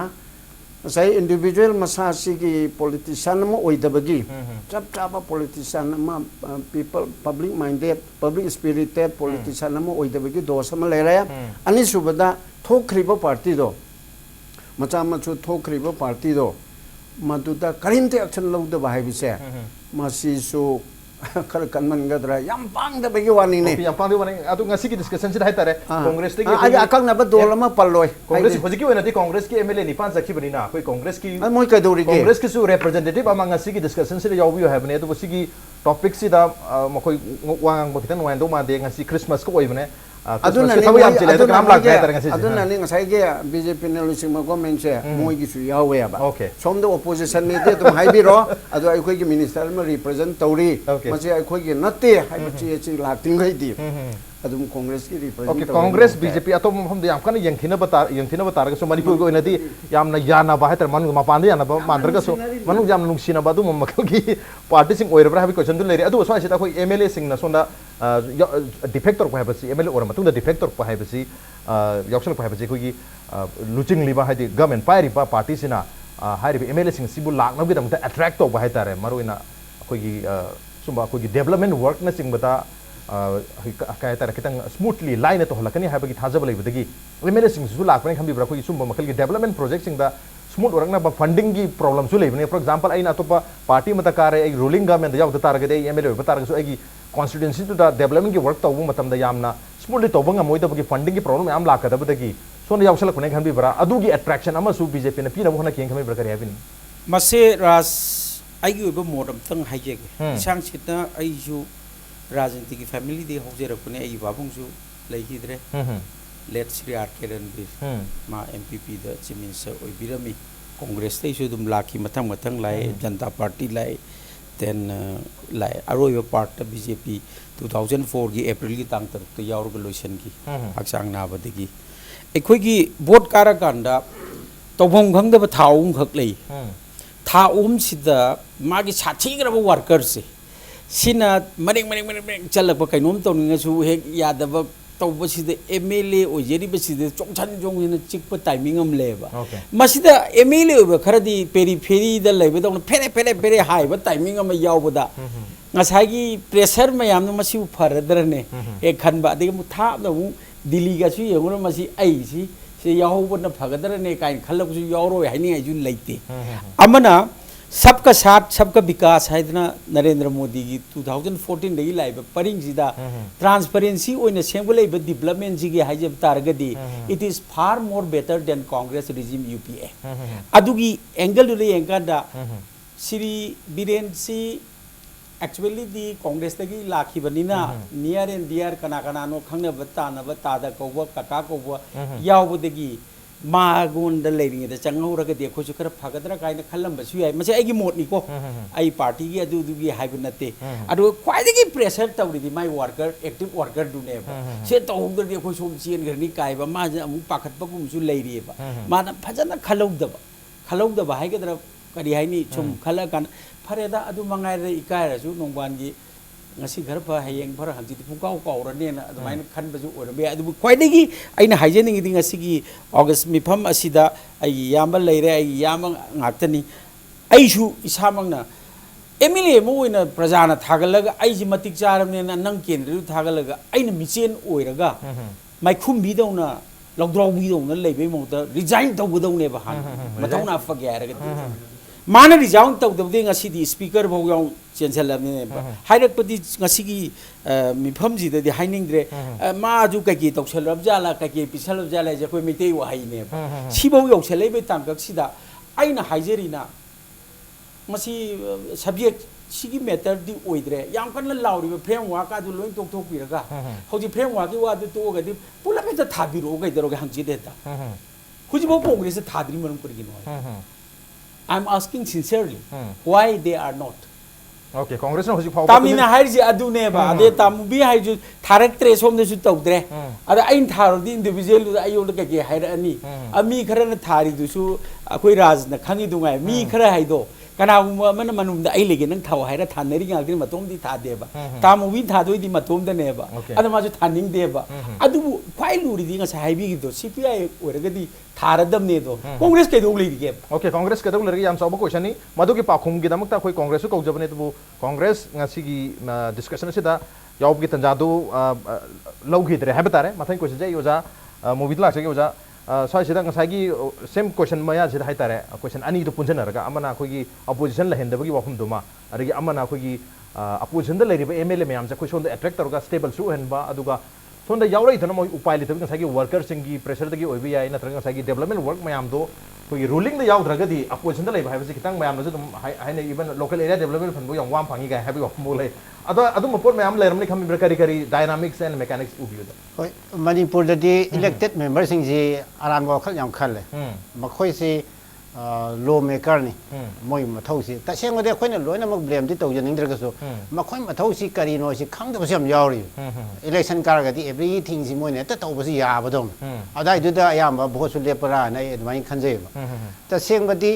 saya individual masasi ki politician mo oidabagi chap politician ma people public minded public spirited politician mo oidabagi dosa ma lera ani subada thokriba party do macha machu thokriba party do maduda karinte action lawda bahai bise masi su खर कन्मन गदरा याम पांग the बगे वानी ने याम पांग the वानी अतु ngasi की discussion से हाइतारे कांग्रेस ते आज अकल नब दोल म पल्लोय कांग्रेस होजि की वनति कांग्रेस की MLA निपान सखी बनिना कोई कांग्रेस की मोय कदौरी के कांग्रेस की सु रिप्रेजेंटेटिव अमा ngasi की डिस्कशन से यावबियो हैबने तो बसी की टॉपिक से दा मखोय वांग बखितन वाइन दो मा दे ngasi क्रिसमस को ओइबने aduna ni ngasai ge BJP ne lusi ma government se moi gi su yawe ba som the opposition ni de tum hai bi ro adu ai khoi gi minister ma represent tauri ma se ai khoi gi natte hai ma chi la ting gai di adum congress ki represent congress BJP atom hom de yam kan yengthina batar ga so manipur go inadi yam na yana ba hai tar manu ma pan de yana ba mandar ga so manu yam nungsina ba du ma makal gi party sing oir bra ha bi question du le adu so ai ta khoi MLA sing na sonda defector ko hai basi MLA or matung da defector ko hai basi yaksal ko hai basi khoi gi luching liba hai di government pairi ba party sina hai ri MLA sing sibu lak na bi dam ta attract to ba hai tare maru ina khoi gi sumba khoi gi development work na sing bata काय तार कितंग smoothly line तो हलकनी हाबगी थाजब लेबदगी MLA सिंग सु लाकने खंबि ब्रा कोई सुम मखल की development project सिंग दा smooth ओरंगना बा funding की problem सु लेबने फॉर एग्जांपल आइन अतोपा पार्टी मत कारे एक रूलिंग गवर्नमेंट याव द तारगे दे MLA ब तारगे सु एगी कॉन्स्टिट्यूएंसी टू द डेवलपमेंट की वर्क तबु मतम द यामना स्मूथली तोबंग मोइदबगी फंडिंग की प्रॉब्लम याम लाकदबदगी सोन यावसल कोने खंबि ब्रा अदुगी अट्रैक्शन अमा सु BJP ने पीना होना कियं खंबि ब्रा करे हबिन मसे राज आइगी ओबो मोडम तंग हाइजेगे सांग सितना आइजु राजनीति की फैमिली दे होजेरकुने आई बाबुंसु लैहिद्रे लेट श्री RK रणबीर मा MPP द चीफ मिनिस्टर ओइबिरमी कांग्रेस ते सुदुम लाखी मथंग लाए जनता पार्टी लाए देन लाए अरोय पार्ट BJP 2004 की अप्रैल की तांग तक तो यावर लोशन की हक्सांग नाबदगी एखोय की वोट कारकांदा तोभम खंगदब थाउम खक लई थाउम सिदा मागी साथीग्रब वर्कर से सिना मरेंग चलप कईनोम तौनिंगसु हेक यादब तौबसिद MLA ओजेरिबसिद चोंछन जोंगिन चिकप टाइमिंग अम लेबा मसिदा MLA ओब खरदी पेरीफेरी द लेबदौन फेरे हाइब टाइमिंग अम यावबदा ngसागी प्रेशर मयाम मसि फरदरने ए खनबा दे मुथाब द दिल्ली गासु यंगुन मसि आइसि से यावबन फगदरने काइन खलबसु यावरो हाइनि आइजु लेते अमना सबका साथ सबका विकास है नरेंद्र मोदी की 2014 दगी लाइव परिंग जिदा ट्रांसपेरेंसी ओइना सेंगुलेब डेवलपमेंट जी के हाइजब तारगदी it is far more better than Congress regime UPA अदुगी एंगल दुले एंगादा श्री बीरेन सी एक्चुअली दी कांग्रेस तगी लाखी बनीना नियर एंड डियर कना कना नो खंगने बता न बता दा कोबो काका कोबो यावबदगी मागोन द लेरिंग द चंगौरग दे खोजु खर फगदरा काइन खलम बसु याय मसे आइगी मोट निको आई पार्टी की अदु दुगी हाइब नते अदु क्वाइदगी प्रेशर तवरिदी माय वर्कर एक्टिव वर्कर दुने से तौंग दे खो सोम चेन गरनी कायबा मा अमु पाखत बगुमसु लेरिबा माना फजना खलौदबा हाइगदरा करी हाइनी छुम खला कान फरेदा अदु मंगाय रे इकायरसु नोंबानगी ngasi घर पर hayeng पर हंजी पुकाव कावरने ना अदुमाइन खन बजु ओरबे अदु क्वाइदगी आइना हाइजेनिंग दि ngasi अगस्त मिफम असिदा आई याम लेरे आई याम ngakतनी आइसु इसामंगना MLA मो ओइना प्रजाना थागलगा आइजि मतिक चारमने ना नंग केंद्र थागलगा आइना मिचेन ओइरगा माइखुम बिदौना लौद्राव बिदौना लेबे मोता रिजाइन तौबदौने बहान मतौना फग्यारगा माना रिजाउन तौदबदे ngasi di speaker bau yaw chenselabne hairapadi ngasi gi mifam ji de hainingdre ma ju ka ki tokselab jala ka ki pisalab jala je koi mitei wa haine sibau yaw selebe tangkak sida aina haijerina masi subject sigi matter di oidre yam kan lauri be framework ka du loin tok tok piraga hoji framework ki wa du to ga di pulap ta thabiro ga idaro ga hangji de ta huji bo congress thadri manum kurgi no I'm asking sincerely why they are not. Okay, Congress no hoji phau. Tamina haiji adune ba ade tamubi haiju tharak tre som de su tawdre. Ada ain tharo di individual du ayo de ke haira ani. Ami khara na thari du su akoi raj na khangi du ngai mi khara haido. Kana man manum da ai lege nang thaw haira thaneri ngal din matom di tha de ba. Tamubi tha doi di matom da ne ba. Ada ma ju thaning de ba. Adu kwai luri di nga sa haibi gi do CPI oraga di थारदम ने दो कांग्रेस के दोग लेगी okay Congress के दोग लेगी याम सब question नि मधु के पाखुम की दमक ता कोई कांग्रेस को जबने तो कांग्रेस ngasi की डिस्कशन से दा याव की तंजादो लौगी दरे है बता रहे मथाई क्वेश्चन जे योजा मूवी ला से योजा साइ से ngasi की सेम क्वेश्चन मया से हाई तारे क्वेश्चन अनि तो पुंजन रगा अमना कोई की अपोजिशन लहेंदबगी वफम दुमा अरगी अमना कोई की अपोजिशन द लेरिबे MLA मयाम से कोई सोंद अट्रैक्ट तोरगा स्टेबल सु हनबा अदुगा सोंद यावरई थन मोय उपाय लिथब ngasi की वर्कर सिंगी प्रेशर दगी ओइबि याय नत्र ngasi की डेवलपमेंट वर्क मयाम दो कोई रूलिंग द यावद्रगदी अपोजिशन द लेबा हाइबसे खितंग मयाम नजु हाइने even local area development fund बो यम वाम फांगी गाय हाबि वफम बोले अदु मपोर मयाम लेरमनि खमि ब्रकरी करी डायनामिक्स एंड मैकेनिक्स उबियो होय मणिपुर ददी इलेक्टेड मेंबर सिंग जी आरान वखल याम खले मखोय से लो मेकर नि मोय मथौ से तसेंग दे खोइन लोइना मक ब्लेम दि तौजनिंद्रगसो मखोय मथौ सी करिनो सी खंगदबस याम यावरि इलेक्शन कारगदी एवरीथिंग सी मोयने त तौबसि याबदोम अदाय दुदा याम भोसु लेपरा नै एदमाइन खंजेबा तसेंगदी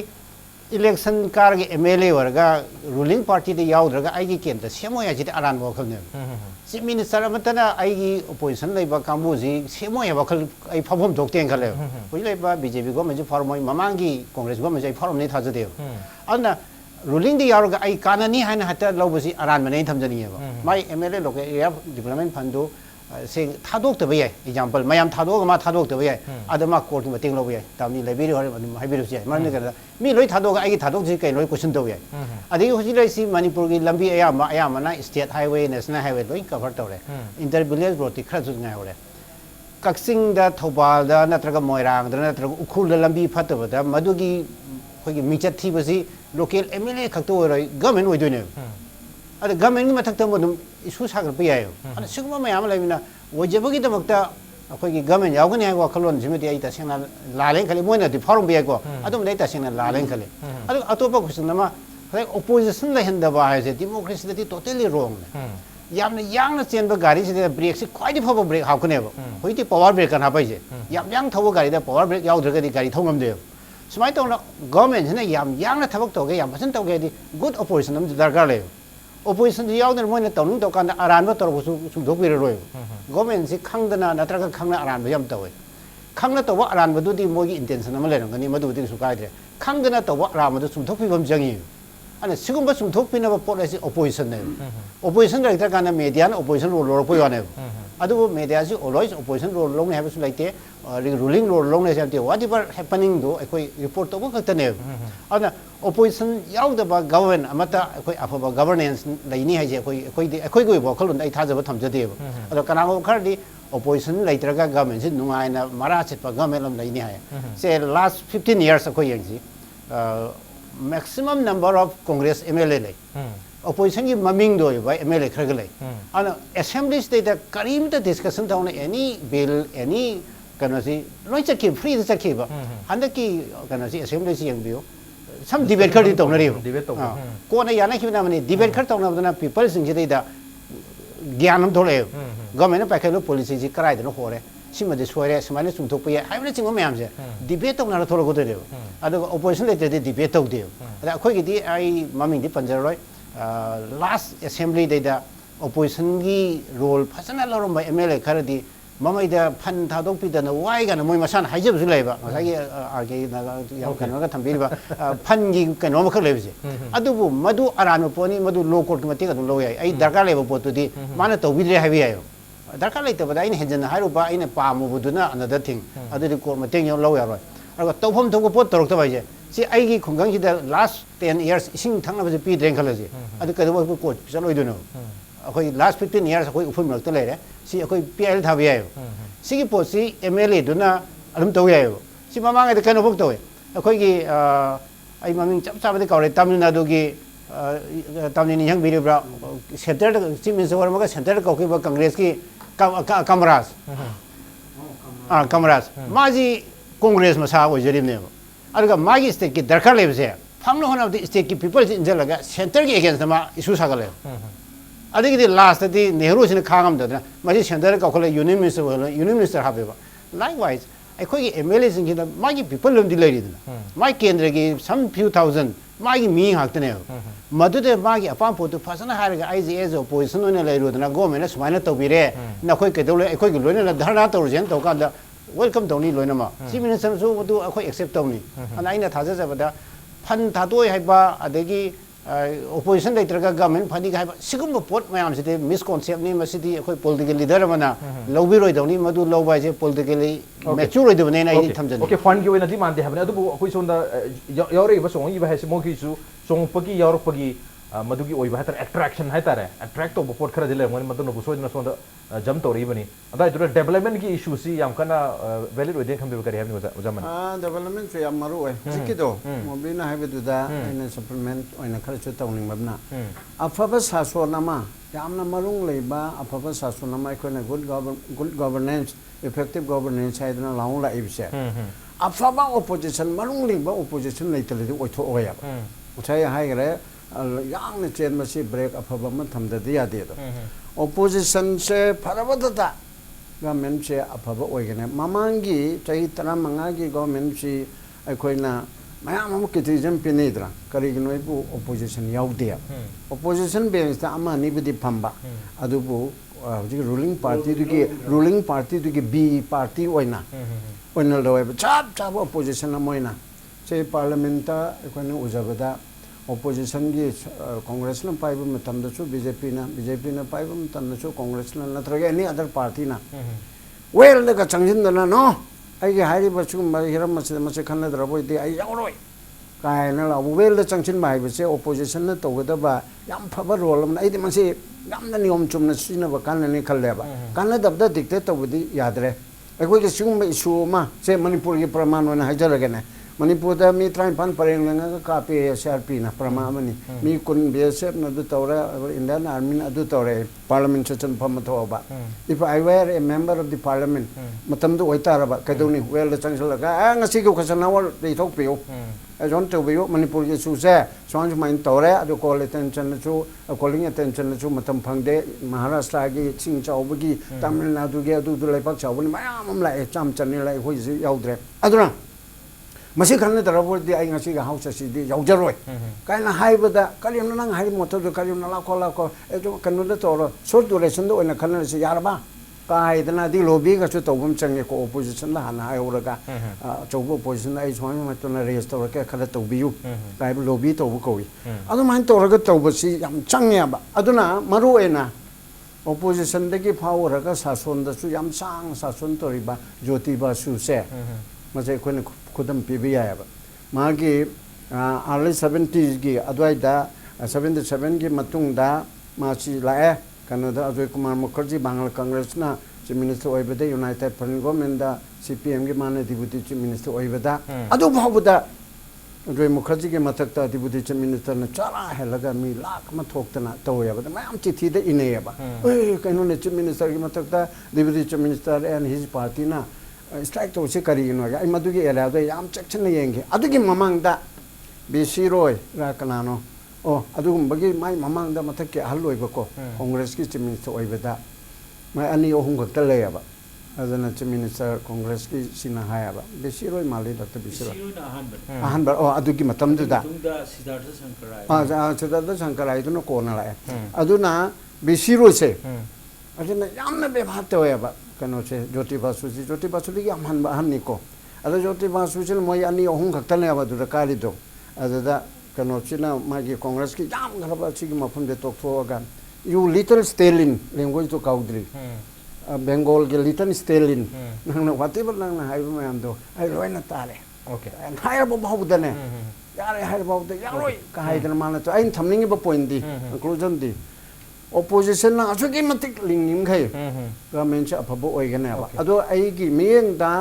इलेक्शन कारगे MLA वर्गा रूलिंग पार्टी दे यावद्रगा आइगी केंद्र सेमोया जिते आरान वखल ने चीफ मिनिस्टर अमतना आइगी ओपोजिशन लेबा कांबुजी सेमोया वखल आई फबम दोक्तें खले होय लेबा बीजेपी गो मजे फॉर्म ममांगी कांग्रेस गो मजे फॉर्म ने थाजदे अना रूलिंग दे यावगा आई काननी हाना हता लौबसी आरान मने थमजनिएबा माय MLA लोके एरिया डेवलपमेंट फंडो से थादोक्तबे याय एग्जांपल मयाम थादोग मा थादोक्तबे याय अदमा कोर्ट मतेंग लौबे याय तामनी लेबिरि हरे हाइबिरुस याय माने कर मी लोई थादोग आइगी थादोग जे कै लोई क्वेश्चन दो याय अदि होजि लेसि मणिपुर की लंबी अयामा ना स्टेट हाईवे नेशनल हाईवे लोई कवर तौरे इंटर विलेज रोड ति खरजु नाय होरे कक्सिंग दा थौबाल दा नत्रगा मोइरांग दा नत्रगा उखुल दा लंबी फतबदा मदुगी खोगी मिचत थीबसी लोकल MLA खक्तो ओरै गवर्नमेंट ओइदोने अरे गवर्नमेंट की मथक तम इशू सागर पे आयो अरे सिगमा मयाम लेबिना वजबगी दमकता अखोगी गवर्नमेंट यावगनि हाय वखलोन जिमिति आई तसेंना लालें खले मोइना दि फॉर्म बेको अदुम दे तसेंना लालें खले अदु अतोप क्वेश्चन नमा लाइक ओपोजिशन लहेंदबा हायसे डेमोक्रेसी दि टोटली रॉन्ग यामना यांगना चेनबा गाड़ी से ब्रेक से ख्वाइदि फबो ब्रेक हावकनेबो होइति पावर ब्रेक कन हापाइसे याम यांग थबो गाड़ी दा पावर ब्रेक यावद्रगदि गाड़ी थौंगमदे सुमाय तौना गवर्नमेंट ने याम यांगना थबक तोगे याम फसन तोगे दि गुड ऑपोजिशन हम दरकार ले opposition yaudar moina tawning to kan aran tor su dok bir roi government si khangdana natraga khangna aran yam tawi khangna to aran badu di mogi intention am lerang ni madu di su kai de khangdana to aran badu su thok pi bam jangi ana sigum ba sung thok pina ba policy opposition ne opposition ra ta kana media na opposition role ro ko yone adu media si always opposition role long ne have su like te ruling role long ne samte whatever happening do ekoi report to ko ta ne ana opposition yaw da ba government amata ekoi afa governance laini ha je ekoi go bo khalun ai tha ja ba tham jade ba ado kana ko khar di opposition later ka government sin nungai na mara chit pa government lam laini ha say last 15 years ekoi yang ji maximum number of Congress MLA lay. Opposition ki maming do by MLA khar lay. And assembly state the karim the discussion down any bill any kana si loi chaki free the chaki ba. And ki kana si assembly si yang bio. Some debate khar di tong na ri. Debate tong. Ko na yana ki na mani debate khar tong na people sing ji da gyanam thole. Government pa khalo policy ji karai de no hore. Sima de soire samane sum thok pa hai na chingom yam je debate tong na tholo ko de ado opposition le de debate tong de ada khoi gi di ai maming di panjar roi last assembly de da opposition gi role phasana lorom ba MLA khar di mamai da phan tha dok pi da na wai ga na moi masan hai je bu lai ba ngai gi arge na yam kan ga tham bi ba phan gi kan no ma khar le je adu bu madu aran poni madu low court ma te ga lo yai ai darka le ba pot tu di mana to bi le hai bi ayo darka later but I had a Haruba in a palm would do another thing. I did call my 10 year lawyer. I got top home to go put to see, I congang the last 10 years, sing tongue of the P. Drinkology. I think I was coach, so I don't know. Last 15 years, I could film the later. See, I could PL Tavio. See, see, MLA do not Alumtoyo. See, Mamma at the kind of book to it. A quickie, I'm some of the correct Taminadogi. Tamni yang video bra center Siemens or maga center ko ki Congress ki cameras cameras maji Congress ma sa ojeri ne arga magi state ki darkar le se famno hona the state ki people in jalaga center ki against ma issue sagale adigi the last the Nehru sin khangam da maji center ka khole union minister have likewise I could MLAs in the Magi people of the lady. My Kendra some few thousand, Magi me Haktane. Madu de Magi, a pump to Pasana Harga, IZS or Poison on a lady with an agomena, Smina to be there. Now, quick, a quick Luna, the Harata or Gento, welcome Tony Lunama. 3 minutes and so do a quick accept Tony. And I know Tazas about that. Pan Tato Haiba, Adegi. Opposition later government Padi Sigum port my arms misconcept name a city political leader mana lobby only madu low by politically mature the name okay fund you in a demand they have another which on the Yori was only has Moki so Paki Yorpagi Maduki or better attraction hatare attract of port Karadilla when Madonna was on the jump or even that development issues see Yamkana valid with income was development for Yamaru Zikido Mobina have to that in a supplement or in a culture toning Mabna. A purpose has for Nama Yamna Marung Leba, a purpose has for Nama good governance, effective governance, I don't know like Ibse. A Faba opposition, Marung Leba opposition later with Oya. Which I hire young chain machine break up of a month the dia did. Opposition say Paravata government say up of Ogan. Mamangi, Chaitana Mangagi government say Aquina, Mayam Kitizam Pinedra, Kariginoibu opposition Yaudia. Opposition being the Amani with the Pamba, Adubu, ruling party to get B party oina. When the chap opposition Amoina. Say Parliamenta, Equina Uzabada. Opposition is Congress and Pipe Matandachu, BJP na Pipe Matandachu, Congress and any other party. Well, the Kachanjin no, I get highly but you may hear much Masakana Drabo, the Ayaway. Kaina, well, the Chanchin by say opposition to whatever Yam Papa roll, I didn't say Yamanium Chumnasin of a Kanani Kaleva. Canada of the dictator with the Yadre. I would assume issue ma, say Manipur Praman and Hajar Manipur, me try pan parang copy Sharpina, Pramamani, me couldn't be a set of the Torah in the army adutore, Parliament Church Pamatoba. If I were a member of the Parliament, Matamdu Waitaraba, Kaduni, well, the Chancellor, and a single question hour they talk to you. I don't tell you, Manipur is Suze, Swans Mind Torah, to call attention to calling attention to Matam Pangde, Maharashtra, Ching Chowbagi, Tamil Nadu, to the Lepak Chow, my arm like Cham Chanila, who is Yaudre. Adra. Masikan the Robert the Angasiga house as the Yaujaroi. Kind of high with the Kalium high motor to Kalium Nalaco, Canada Toro, short duration in a canal is Yaraba. कायदना दी lobby का चु तौबम चंगे को opposition ला हाना आयोरगा चौबो ओपोजिशन आई स्वामी मतुना रेस तौरके खला तौबियु कायब लोबी तौबु कोई अदु मान तौरगा तौबसी याम चंगे बा अदुना मरु एना ओपोजिशन दगी फावरगा सासोन दसु याम सांग सासोन तोरिबा ज्योतिबा सुसे मजे कोने खुदम पिबि याबा मागी अर्ली 70s गी अद्वाइदा 77 गी मतुंगदा माची लाए कनोदा अजय कुमार मुखर्जी बांग्ला कांग्रेस ना चीफ मिनिस्टर ओइबदे यूनाइटेड फ्रंट गवर्नमेंट दा सीपीएम गी माने डिप्यूटी चीफ मिनिस्टर ओइबदा अदु भाबुदा अजय मुखर्जी के मथकता डिप्यूटी चीफ मिनिस्टर ने चला है लगा मी लाख म थोकतना तोयबदा मैम चिठी दे इनेबा ओए कनो ने चीफ मिनिस्टर की मथकता deputy chief minister and his party ना स्ट्राइक तो से करिनो आई मदुगी एलादो याम चेक्शन येंगे अदुगी ममंगदा बीसी रोय रा कनानो ओ अदुगुम्बगी माई ममंगदा मथक के अहल ओइबको कांग्रेस की चीफ मिनिस्टर ओइबदा माई अनी ओहुम खक्ता लेयबा अदना चीफ मिनिस्टर कांग्रेस की सिना हायबा बीसी रोय माली डॉक्टर बीसी रोय अहन बा ओ अदुगी मतमदुदा सिद्धार्थ शंकराय दुनो कोना लाए अदुना बीसी रोय से अदना यामना बेभात होयबा कनो से ज्योति बासुजी याम हन अहन निको अद ज्योति बासुजी मोय अनी ओहुम खक्ता लेयबा दुदा कारिदो अददा कनो चिना मागी कांग्रेस की याम गरबा चिगी मफम दे तोक्थोगा यू लिटिल स्टेलिन लैंग्वेज तो काउद्री बेंगोल के लिटिल स्टेलिन नंगना वाटेबल नंगना हाइब मयाम दो आई लोइना ताले ओके एंड हायर बहुदने यारे हायर बहुदे यारोय का हाइदन माना तो आइन थमनिंग ब पॉइंट दी कंक्लूजन दी opposition na ajugi matik lingnim khai government se afabo oigane ba ado ai gi meng da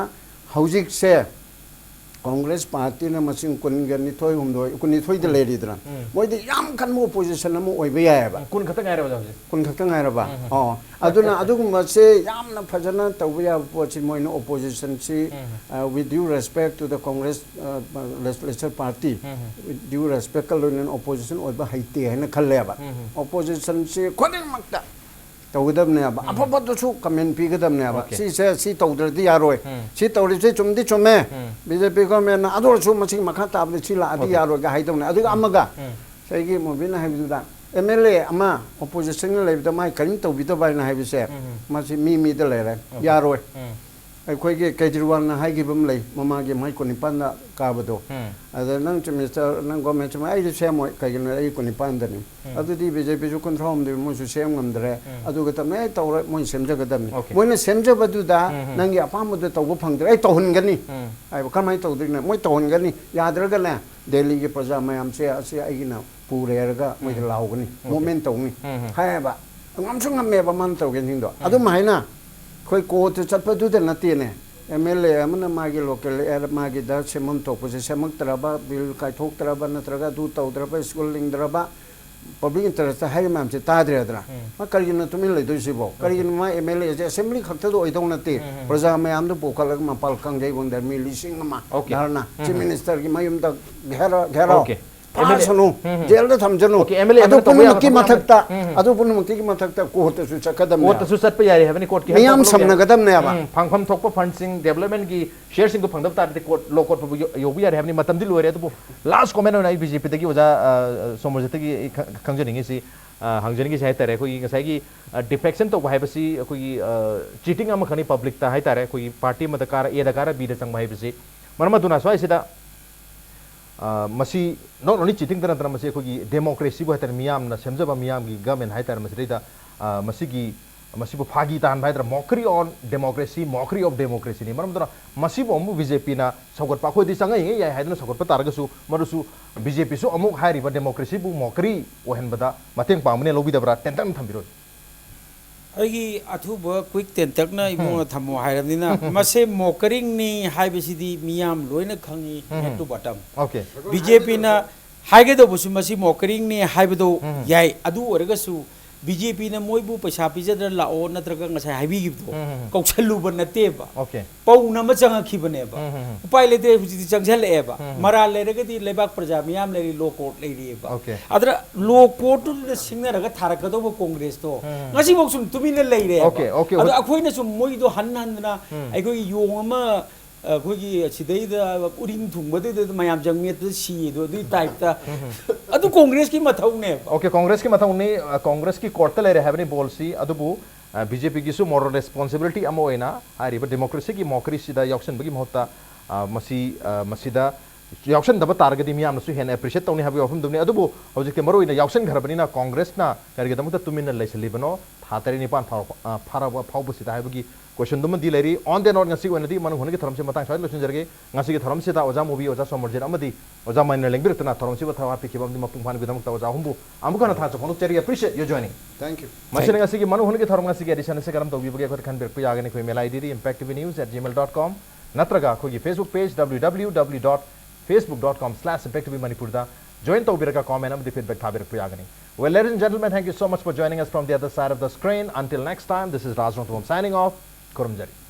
haujik se Congress party ने मसिंग कुनगनि थोय हुमदो कुनि थोय de leri dran moi de yam kan mo opposition mo oi be ya ba kun khata ngai ra ba kun khata ngai ra ba aduna adugum se yam na phajana taw ya pochi moi no opposition si with due respect to the congress legislature party with due respect kal in opposition oi ba haite hai na khalle ba opposition si khoding makta तौगदम ने अब अफबद सु comment पीगदम ने अब सी तौदरदि यारोय सी तौरिसे चुमदि चुमे BJP government अदोर सु मसिंग मखा ताबदि सी लादि यारोय गा हाइदम ने अदुगा अमगा सैगी मोबिना हाइबुदा एमएलए अमा ऑपोजिशन ने लेबद माइ करिम तौबिद बायना हाइबिसे मसि मी द लेरे यारोय अखोइगे केजरीवाल ना हाइगिबम लै ममागे माइ कोनिपान ना काबदो अद नंग मिनिस्टर नंग गवर्नमेंट मा आई सेमोय कगिन आई कोनिपान दनि अदुदि बीजेपी जु कंट्रोल दि मोसु सेम ngमदरे अदुगा तमे तौर मोइ सेमजगदमनि मोइना सेमजबदुदा नंगी अपामदु तौब फंगदरे आई तौहनगनि आई कमाइ तौदिना मोइ तौहनगनि यादरगना दिल्ली के प्रजा मयाम से असे आइगिना पुरेरगा मोइ लाउगनि मोमेंट तौनि हायबा ngमसु ngमेबा मान तौगेन हिंदो अदु माइना कोई कोर्ट चटपदुद नते ने एमएलए अमन मागी लोकल एर मागी दा सेमम तोपसे सेमक तरबा बिल काय ठोक तरबा नत्रगा दु तौद्रबा स्कूल लिंगद्रबा पब्लिक इंटरेस्ट हाय मैम से ताद्रेद्रा मा करिन तुमिन लेदो सिबो करिन मा एमएलए जे असेंबली खक्तदो ओइदौ नते प्रजा मयाम दो पोकलग मा पाल कंगै बंदर मी लिसिंग मा धारणा चीफ मिनिस्टर की मयुम द घेरा पासनु जेल द थमजनु एमएलए अदु पुनमकी मथकता अदु पुनमकी की मथकता कोर्ट सु चकदम कोर्ट सु सत पे यारी है बनी कोर्ट की मयाम समनगदम ने अब फंगफम थोक फंडिंग डेवलपमेंट की शेयर सिंग को फंगदब तार कोर्ट लो कोर्ट योबी यारी है बनी मतम दि लोरे तो लास्ट कमेंट on बीजेपी तकी ओजा सोमरजित की खंजनिंग सी हंजनिंग से हाइतारे कोई गसाई की डिफेक्शन तो हाइबसी कोई चीटिंग अम खनी पब्लिक ता हाइतारे कोई पार्टी मदकार ए दकार बी द संग हाइबसी मरमदुना स्वाइसिदा मसी नॉट ओनली चीटिंग तरह मसी अखोगी डेमोक्रेसी बु हाइतार मियाम न सेमजबा मियाम की गवर्नमेंट हाइतार मसीदा मसीगी मसीबु फागी तान हाइतार mockery on democracy mockery of democracy नि मरमदुना मसीबु अमु बीजेपी ना सगोट पाखोदि संगै याय हाइदन सगोट प तारगसु मरुसु बीजेपी सु अमु हाइरिबा डेमोक्रेसी बु मॉकरी ओहनबदा मतेंग पामने लोबिदबरा टेंटन थंबिरो अगी अथुब क्विक टेंटकना इमोना थमो हाइरबनिना मसे मोकरिंग नि हाइबसिदि मियाम लोइना खंगी head to bottom okay BJP ना हाइगेदो बुसु मसी मोकरिंग नि हाइबदो याय अदु ओरगसु बीजेपी ने मोइबु पैसा पिजदर लाओ नत्रगा ngasa हाइबिगिबदो कौछलुब नतेबा ओके पौना म चंगखिबनेबा उपाय लेते हुजि चंगझलेबा मरा लेरगदि लेबाक प्रजा मियाम लेरि लो कोर्ट लेरिबा अदर लो कोर्ट टु सिंगनरगा थारकदोब कांग्रेस तो ngasi बक्सुम तुमिने लेरे ओके ओके अदर अखोइना सुम मोइदो हन्नना अखोइ योंग अमा अखोइगी सिदैदा उरिंग थुंगबदे मयाम जंगमेत सीदो दि टाइपता अदु कांग्रेस की मथौने ओके कांग्रेस की मथौने कांग्रेस की कोर्ट ले रहे हैबनी बोलसी अदुबु बीजेपी की मोरल रेस्पॉन्सिबिलिटी डेमोक्रेसी की मोकरी याउसन महत्ता याउसन दब तारगदी मियामनसु हेन एप्रिशिएट तौनी हाबि वफम दुनि अदुबो हौजिके मरोइना याउसन घरबनिना कांग्रेसना करिगदमत तुमिना लैसलिबनो थातरी निपान फावबसिदा हाबि क्वेश्चन दुमदि लेरी ऑन द नॉट ngasi ओनदि मनु हुनगे थरमसे मतंग साइ लोचन जरगे ngasi के थरमसे ता ओजा मोबी ओजा सोमरजित अमदि ओजा माइन लेंगबिरतना थरमसे बथवा पिकिबम मपुंग फान बिदम ता ओजा हुंबु अमुकना था चोन चेरी appreciate your joining thank you मसिन ngasi के मनु हुनगे थरम ngasi के एडिशन से करम तौबि बगे खन बिरप यागने कोइ मेल आईडी impactvnews@gmail.com नत्रगा खोगी Facebook page www.facebook.com/impactvmanipur da join tawbiraka comment am the feedback thabir puyagani. Well, ladies and gentlemen, thank you so much for joining us from the other side of the screen. Until next time, this is Raj Nongthombam signing off. Kurumjari.